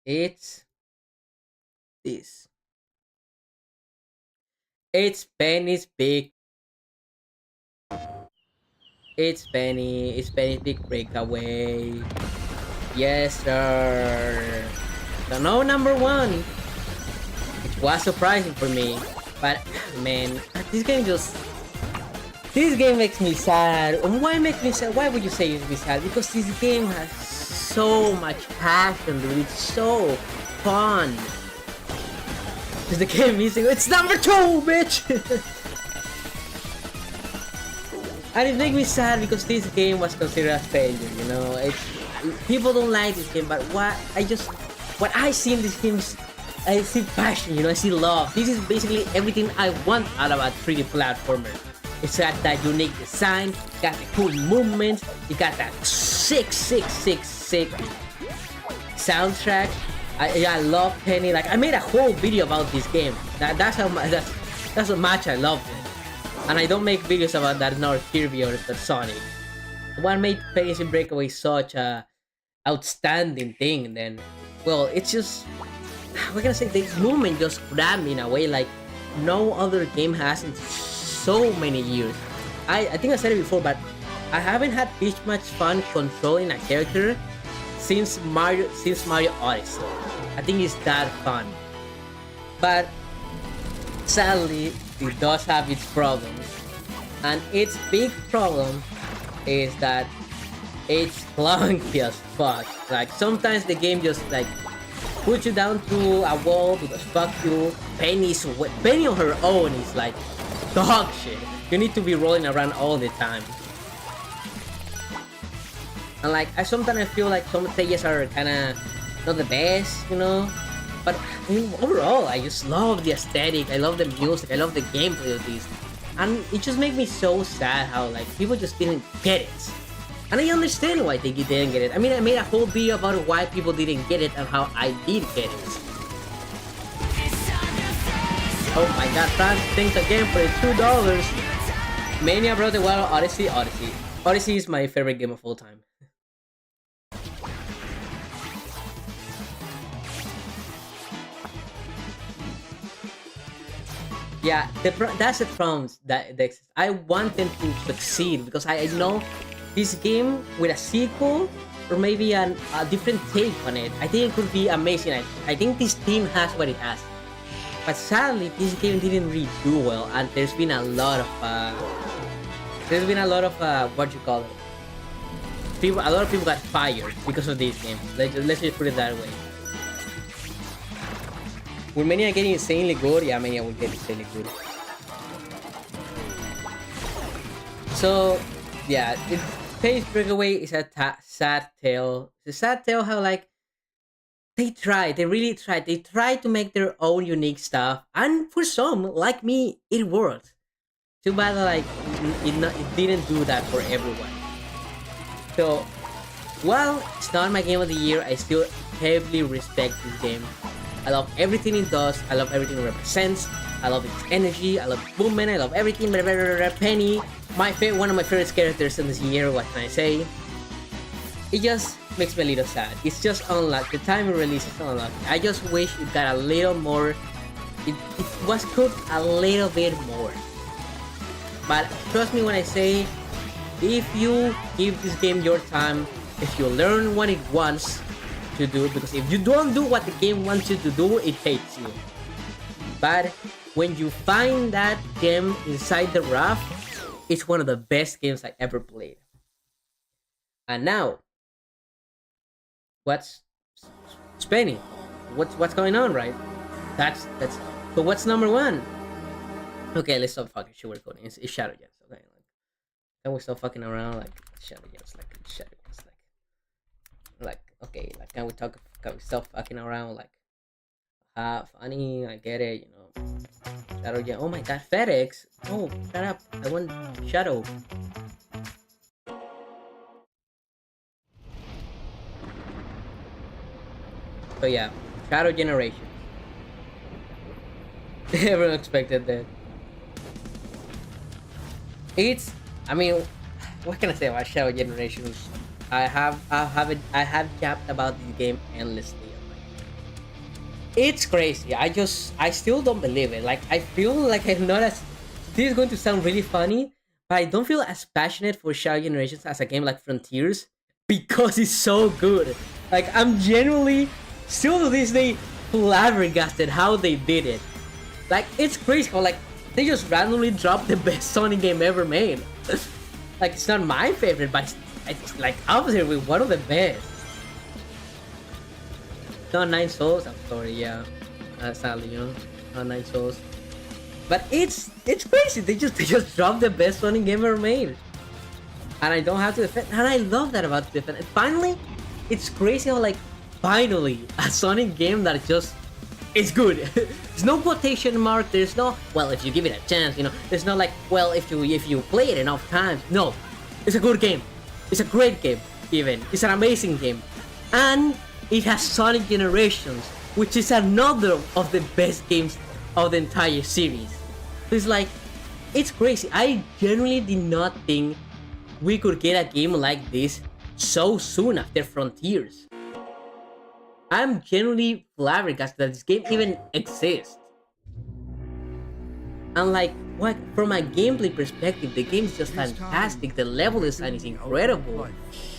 It's this. It's Penny's Big. It's Penny's Big Breakaway. Yes, sir. So no number 1. It was surprising for me, but man, this game makes me sad. Why make me sad? Why would you say it makes me sad? Because this game has so much passion, dude. It's so fun. Is the game missing? It's number 2, bitch. And it makes me sad because this game was considered a failure. You know, people don't like this game, but what I see in this game is I see passion. You know, I see love. This is basically everything I want out of a 3D platformer. It's got that unique design, got the cool movements, it got that sick soundtrack. I love Penny. Like, I made a whole video about this game. That's how much I love it. And I don't make videos about that nor Kirby or the Sonic. What made Penny's Breakaway such a outstanding thing then? Well, it's just, we're gonna say the movement just grabbed me in a way like no other game has in so many years. I think I said it before, but I haven't had this much fun controlling a character since Mario Odyssey. I think it's that fun. But sadly, it does have its problems. And its big problem is that It's clunky as fuck. Like sometimes the game just like puts you down to a wall because fuck you. Penny on her own is like dog shit. You need to be rolling around all the time. And like sometimes I feel like some stages are kind of not the best, you know. But I mean, overall, I just love the aesthetic. I love the music. I love the gameplay of this, and it just makes me so sad how like people just didn't get it. And I understand why they didn't get it. I mean, I made a whole video about why people didn't get it and how I did get it. Oh my god, Franz, thanks again for the $2. Mania Breath of the Wild, Odyssey. Odyssey is my favorite game of all time. Yeah, that's the problem that exists. I want them to succeed because I know this game with a sequel or maybe a different take on it. I think it could be amazing. I think this team has what it has. But sadly, this game didn't really do well, and there's been a lot of what you call it. A lot of people got fired because of these games. Let's just put it that way. Will Mania getting insanely good? Yeah, Mania will get insanely good. So, yeah, Space Breakaway is a sad tale. It's a sad tale how, like, they really tried. They tried to make their own unique stuff. And for some, like me, it worked. Too bad that, like, it didn't do that for everyone. So, while it's not my game of the year, I still heavily respect this game. I love everything it does. I love everything it represents. I love its energy. I love movement. I love everything. Penny, one of my favorite characters in this year. What can I say? It just makes me a little sad. It's just unlucky. The time it released is unlucky. I just wish it got a little more. It was cooked a little bit more. But trust me when I say, if you give this game your time, if you learn what it wants to do, because if you don't do what the game wants you to do, it hates you. But when you find that gem inside the rough, it's one of the best games I ever played. And now, what's spinning? What's going on, right? That's so what's number one? Okay, let's stop fucking sugarcoating. It's Shadow Gems. Okay, like, can we stop fucking around? Like Shadow Gems, like okay, like can we stop fucking around? Like, funny, I get it, you know. Shadow Gem. Oh my god, FedEx. Oh, shut up. I want Shadow. So yeah, Shadow Generation. Everyone expected that. I mean, what can I say about Shadow Generations? I have jabbed about this game endlessly. It's crazy. I still don't believe it. Like, I feel like I'm not as. This is going to sound really funny, but I don't feel as passionate for Shadow Generations as a game like Frontiers because it's so good. Like, I'm genuinely still to this day flabbergasted how they did it. Like, it's crazy how, like, they just randomly dropped the best Sonic game ever made. Like, it's not my favorite, but it's like up there with one of the best. Not 9 souls. I'm sorry, yeah. Sadly, you know, not 9 souls. But it's crazy. They just dropped the best Sonic game ever made, and I don't have to defend. And I love that about defend. And finally, it's crazy how, like, finally a Sonic game that just is good. There's no quotation mark. There's no, well, if you give it a chance, you know. There's no like, well, if you play it enough times. No, it's a good game. It's a great game. Even it's an amazing game, and it has Sonic Generations, which is another of the best games of the entire series. It's like, it's crazy. I genuinely did not think we could get a game like this so soon after Frontiers. I'm genuinely flabbergasted that this game even exists. And like, what, from a gameplay perspective, the game is just fantastic. The level design is incredible.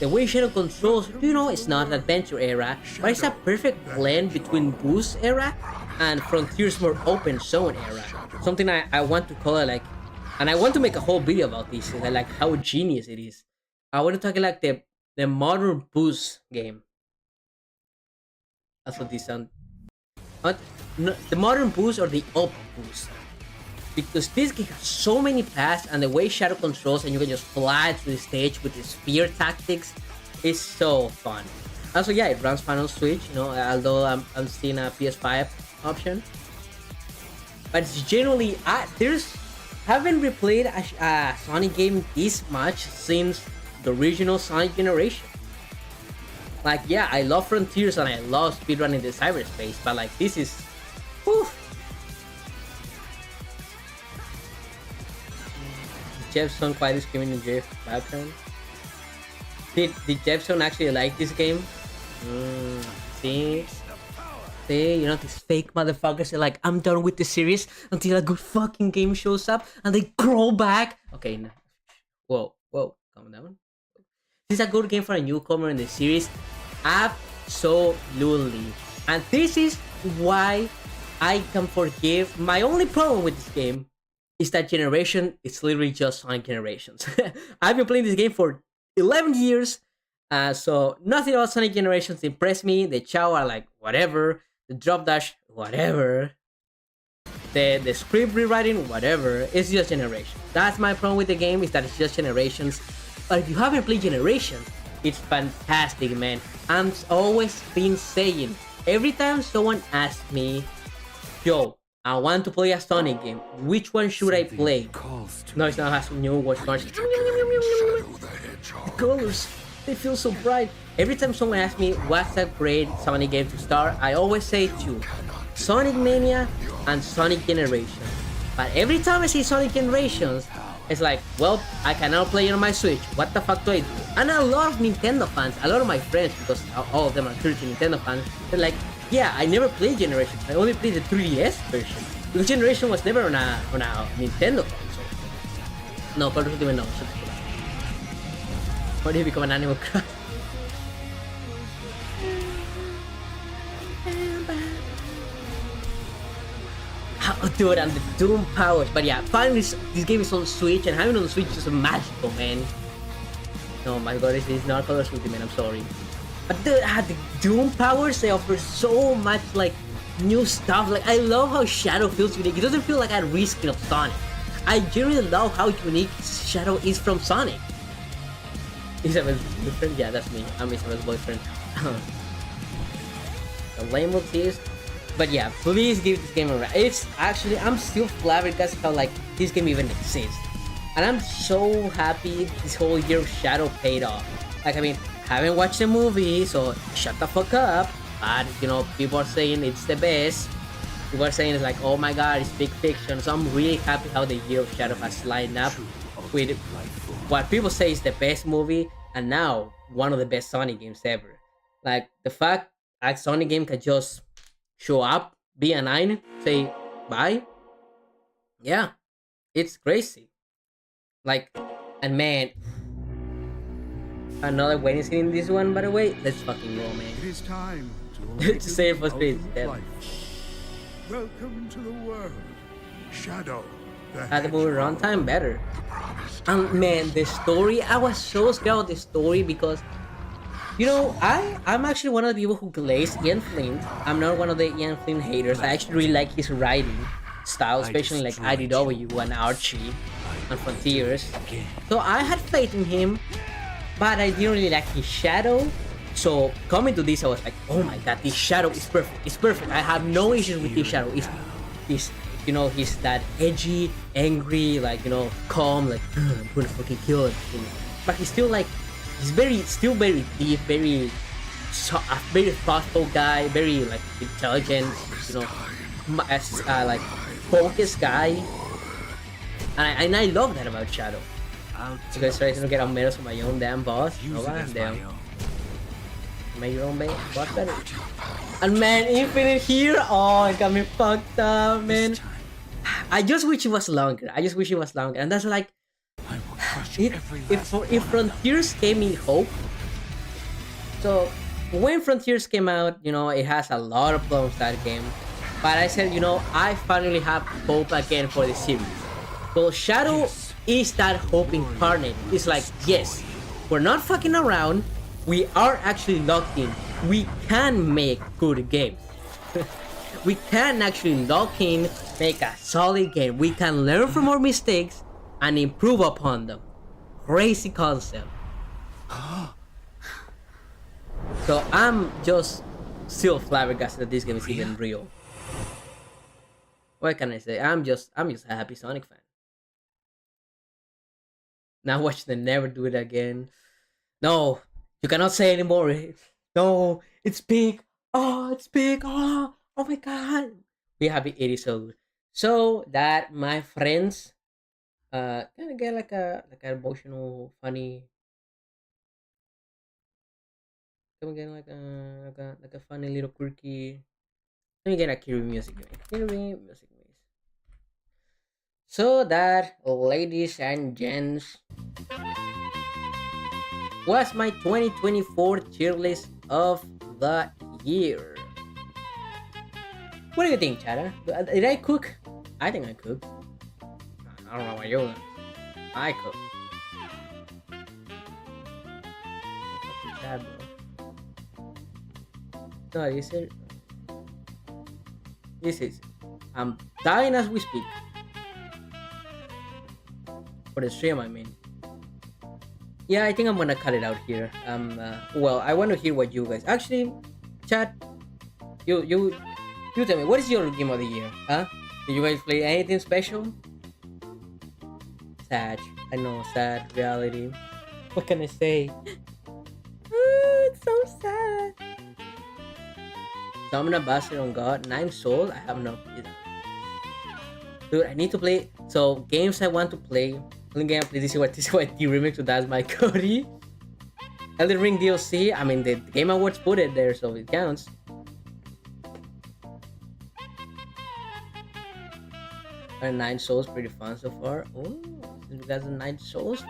The way Shadow controls, you know, it's not adventure era, but it's a perfect blend between Boost era and Frontier's more open zone era. Something I want to call it, like, and I want to make a whole video about this, like how genius it is. I want to talk like the the Modern Boost game. Also, this sound. Not, no, the Modern Boost or the Up Boost. Because this game has so many paths and the way Shadow controls and you can just fly through the stage with his spear tactics is so fun. Also, yeah, it runs fine on Switch, although I'm seeing a PS5 option. But it's generally, there's haven't replayed a Sonic game this much since the original Sonic generation. Like, yeah, I love Frontiers and I love speedrunning the cyberspace, but like, this is, whew. Jeff's son quietly screaming in Jeff's background. Did Jeff's son actually like this game? See? See, these fake motherfuckers are like, I'm done with the series until a good fucking game shows up and they crawl back. Okay, no. Whoa, calm down. This is a good game for a newcomer in the series. Absolutely. And this is why I can forgive. My only problem with this game is that generation is literally just Sonic Generations. I've been playing this game for 11 years, so nothing about Sonic Generations impressed me. The Chow are like, whatever. The Drop Dash, whatever. The script rewriting, whatever. It's just Generations. That's my problem with the game, is that it's just Generations. But if you haven't played Generations, it's fantastic, man. I'm always been saying, every time someone asks me, yo, I want to play a Sonic game, which one should I play? No, it's not has new watch ones. The colors, they feel so bright. Every time someone asks me what's a great Sonic game to start, I always say two: Sonic Mania and Sonic Generations. But every time I see Sonic Generations, it's like, well, I cannot play it on my Switch. What the fuck do I do? And a lot of Nintendo fans, a lot of my friends, because all of them are currently Nintendo fans, they're like, yeah, I never played Generations. I only played the 3DS version. Because Generation was never on a Nintendo console. No, Call of Duty no. How do you become an Animal Crossing? Dude, and the Doom powers. But yeah, finally this game is on Switch, and having it on Switch is magical, man. No, my god, this is not Call of Duty, man, I'm sorry. But the Doom powers, they offer so much, like, new stuff. Like, I love how Shadow feels unique. It doesn't feel like a reskin of Sonic. I genuinely love how unique Shadow is from Sonic. Isabel's boyfriend? Yeah, that's me. I'm Isabel's boyfriend. The lame is. But yeah, please give this game a run. It's actually, I'm still flabbergasted how, like, this game even exists. And I'm so happy this whole year of Shadow paid off. Like, I mean, haven't watched the movie, so shut the fuck up. But, people are saying it's the best. People are saying it's like, oh my god, it's big fiction. So I'm really happy how the year of Shadow has lined up with what people say is the best movie, and now one of the best Sonic games ever. Like, the fact a Sonic game can just show up, be a 9, say bye. Yeah, it's crazy. Like, and man, another wedding scene in this one, by the way. Let's fucking go, man. It is time To say it for speed. Welcome to the world, Shadow. Had the movie runtime better. And man, the story, I was so scared of the story because, I'm actually one of the people who glaze Ian Flint. I'm not one of the Ian Flint haters. I actually really like his writing style, especially like IDW and Archie and Frontiers. So I had faith in him, but I didn't really like his Shadow. So coming to this, I was like, oh my god, this Shadow is perfect. It's perfect. I have no issues with this Shadow. He's that edgy, angry, like, calm, like, I'm gonna fucking kill it. But he's still like, still very deep, very thoughtful guy, very like intelligent, like focused guy. And I love that about Shadow. You guys trying to get on medals for my own damn boss? Oh damn. Make your own boss better. And man, Infinite here, oh, it got me fucked up, man. I just wish it was longer. And that's like, if Frontiers gave me hope. So when Frontiers came out, it has a lot of problems, that game. But I said, I finally have hope again for the series. So Shadow is that hope incarnate. It's like, yes, we're not fucking around. we are actually locked in. We can make good games. We can actually lock in, make a solid game. We can learn from our mistakes and improve upon them. Crazy concept. So I'm just still flabbergasted that this game is even real. What can I say? I'm just a happy Sonic fan. Now watch them never do it again. No, you cannot say anymore. No, it's big. Oh, it's big. Oh my god. We have the 80 so that my friends kind of get like an emotional funny kind of get like a funny little quirky. Let me get a Kirby music. Kirby music. So that, ladies and gents, was my 2024 tier list of the year. What do you think, Chada? Did I cook? I think I cooked. I don't know what you. I cooked. Chad, bro. No, this is. This is. I'm dying as we speak. For the stream, I mean. Yeah, I think I'm gonna cut it out here. Well, I want to hear what you guys actually, chat. You tell me, what is your game of the year? Huh? Did you guys play anything special? Sad. I know, sad reality. What can I say? It's so sad. Summon a bastard on God. 9 Soul. I have not played that. Dude, I need to play. So games I want to play. Only game I play this is what the remix to That's My Cody. Elden Ring DLC. I mean the Game Awards put it there, so it counts. And 9 Souls pretty fun so far. Oh, you guys are 9 Souls.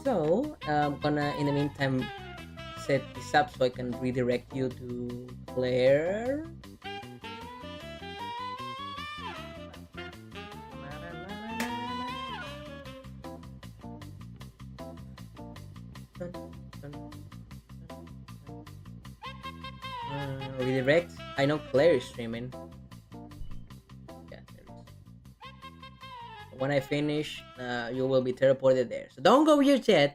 So I'm gonna in the meantime set this up so I can redirect you to Claire. Redirect. I know Claire is streaming. Yeah, there is. When I finish, you will be teleported there. So don't go yet. Yeah,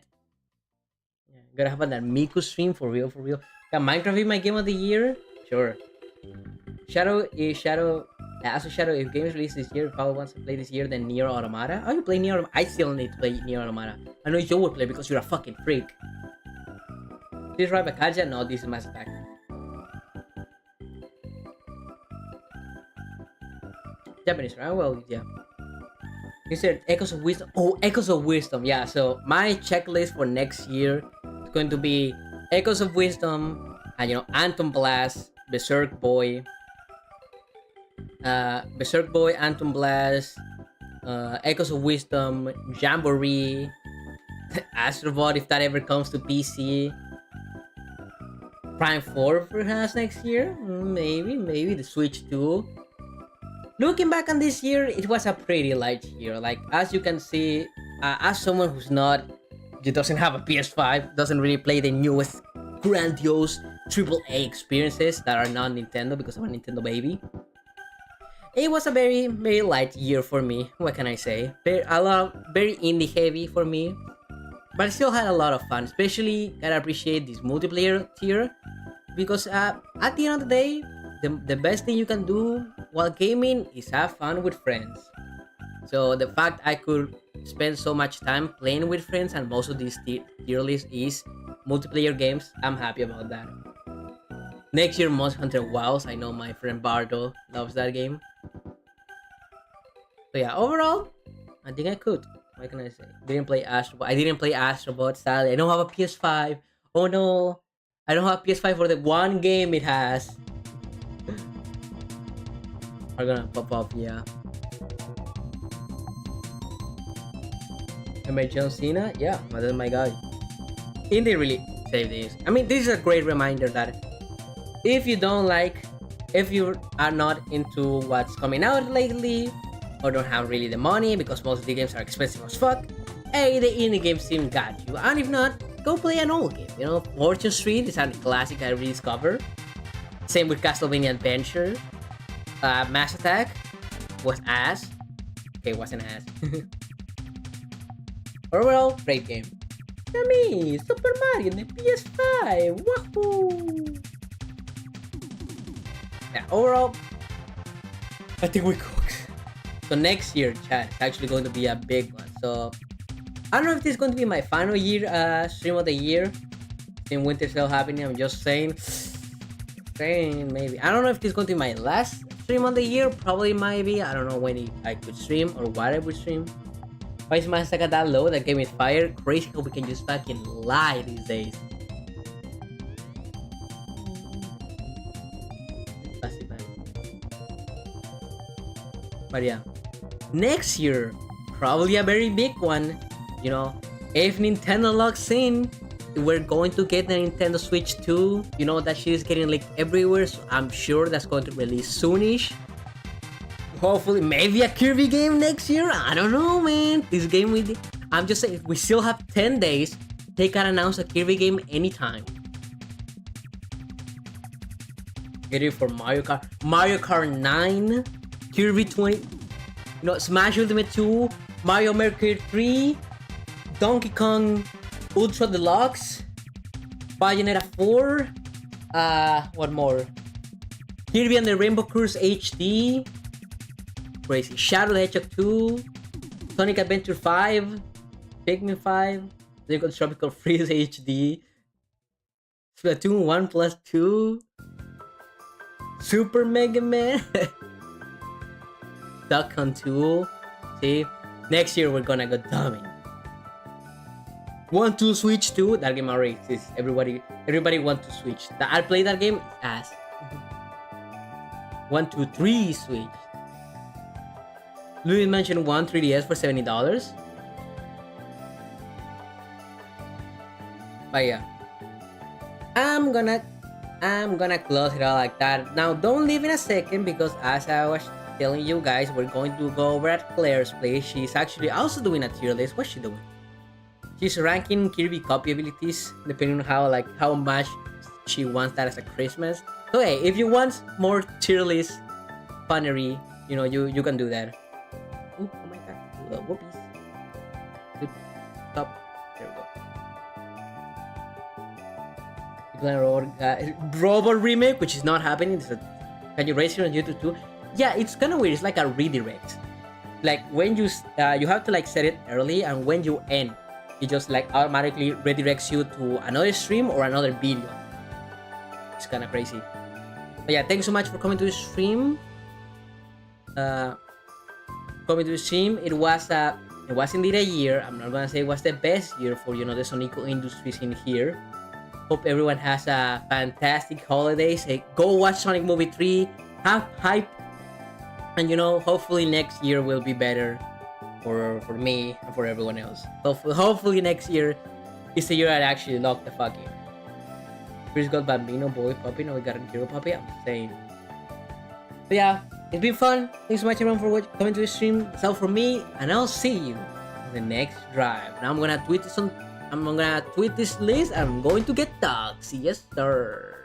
gotta have that Miku stream for real, for real. Can Minecraft be my game of the year? Sure. Shadow is Shadow. Also Shadow, if games released this year, probably wants to play this year, then Nier Automata. Oh, you play Nier Automata? I still need to play Nier Automata. I know you would play because you're a fucking freak. This right, Bakaja? No, this is Mass Effect. Japanese, right? Well, yeah. You said Echoes of Wisdom. Oh, Echoes of Wisdom. Yeah, so my checklist for next year is going to be Echoes of Wisdom, and Anton Blast, Berserk Boy, Anton Blast, Echoes of Wisdom, Jamboree, Astrobot if that ever comes to PC, Prime 4 perhaps next year, maybe the Switch 2. Looking back on this year, it was a pretty light year. Like, as you can see, as someone who's doesn't have a PS5, doesn't really play the newest grandiose AAA experiences that are not Nintendo because I'm a Nintendo baby. It was a very, very light year for me. What can I say? Very indie heavy for me. But I still had a lot of fun. Especially, gotta appreciate this multiplayer tier. Because at the end of the day, the best thing you can do while gaming is have fun with friends. So the fact I could spend so much time playing with friends and most of this tier list is multiplayer games, I'm happy about that. Next year, Monster Hunter Wilds. I know my friend Bardo loves that game. So yeah, overall, I think I could. What can I say? Didn't play Astrobot. I didn't play Astrobot, sadly. I don't have a PS5. Oh no. I don't have a PS5 for the one game it has. Are gonna pop up, yeah. Am I John Cena? Yeah, that's my guy. Indie really saved this. I mean, this is a great reminder that if you are not into what's coming out lately, or don't have really the money because most of the games are expensive as fuck, hey, the indie game scene got you. And if not, go play an old game. You know, Fortune Street is a classic I rediscovered. Same with Castlevania Adventure. Mass Attack was ass. Okay, wasn't ass. Overall, great game. Yummy! Super Mario on the PS5! Wahoo! Yeah, overall, I think we cooked. So next year, chat, is actually going to be a big one. So I don't know if this is going to be my final year stream of the year. In winter still happening, I'm just saying maybe. I don't know if this is going to be my last stream of the year. Probably might be. I don't know when I could stream or what I would stream. Why is my Sega that low? That game is fire. Crazy how we can just fucking lie these days. But yeah, next year, probably a very big one. You know, if Nintendo locks in, we're going to get the Nintendo Switch 2. You know, that shit is getting leaked everywhere, so I'm sure that's going to release soonish. Hopefully, maybe a Kirby game next year. I don't know, man. This game I'm just saying, we still have 10 days. They can announce a Kirby game anytime. Get it for Mario Kart 9, Kirby 20, you know, Smash Ultimate 2, Mario Maker 3, Donkey Kong Ultra Deluxe, Bayonetta 4, what more? Kirby and the Rainbow Curse HD, crazy, Shadow the Hedgehog 2, Sonic Adventure 5, Pikmin 5, Lego Tropical Freeze HD, Splatoon 1 plus 2, Super Mega Man, Duck Hunt 2. See, next year we're gonna go dummy. 1-2 Switch 2. That game already exists. Everybody want to switch. I play that game. It's ass. 1-2-3 Switch. Louis mentioned 3DS for $70. But yeah, I'm gonna close it out like that. Now don't leave in a second, because as I was telling you guys, we're going to go over at Claire's place. She's actually also doing a tier list. What's she doing? She's ranking Kirby copy abilities depending on how much she wants that as a Christmas. So hey, if you want more tier list funnery, you know, you can do that. Oh my god, whoopies. Stop. There we go. Robot remake, which is not happening. Can you raise it on YouTube too? Yeah, it's kind of weird. It's like a redirect. Like when you have to like set it early, and when you end, it just like automatically redirects you to another stream or another video. It's kind of crazy. But yeah, thanks so much for coming to the stream. It was indeed a year. I'm not gonna say it was the best year for, you know, the Sonico industries in here. Hope everyone has a fantastic holidays. Hey, go watch Sonic Movie 3. Have hype. And, you know, hopefully next year will be better for me and for everyone else. Hopefully next year is the year I actually lock the fuck in. Chris got Bambino, Boy, Puppy. Now we got a Hero Puppy. I'm saying. But yeah, it's been fun. Thanks so much everyone for coming to the stream. That's all from me, and I'll see you on the next drive. Now I'm gonna tweet this list. I'm going to get dogs. Yes, sir.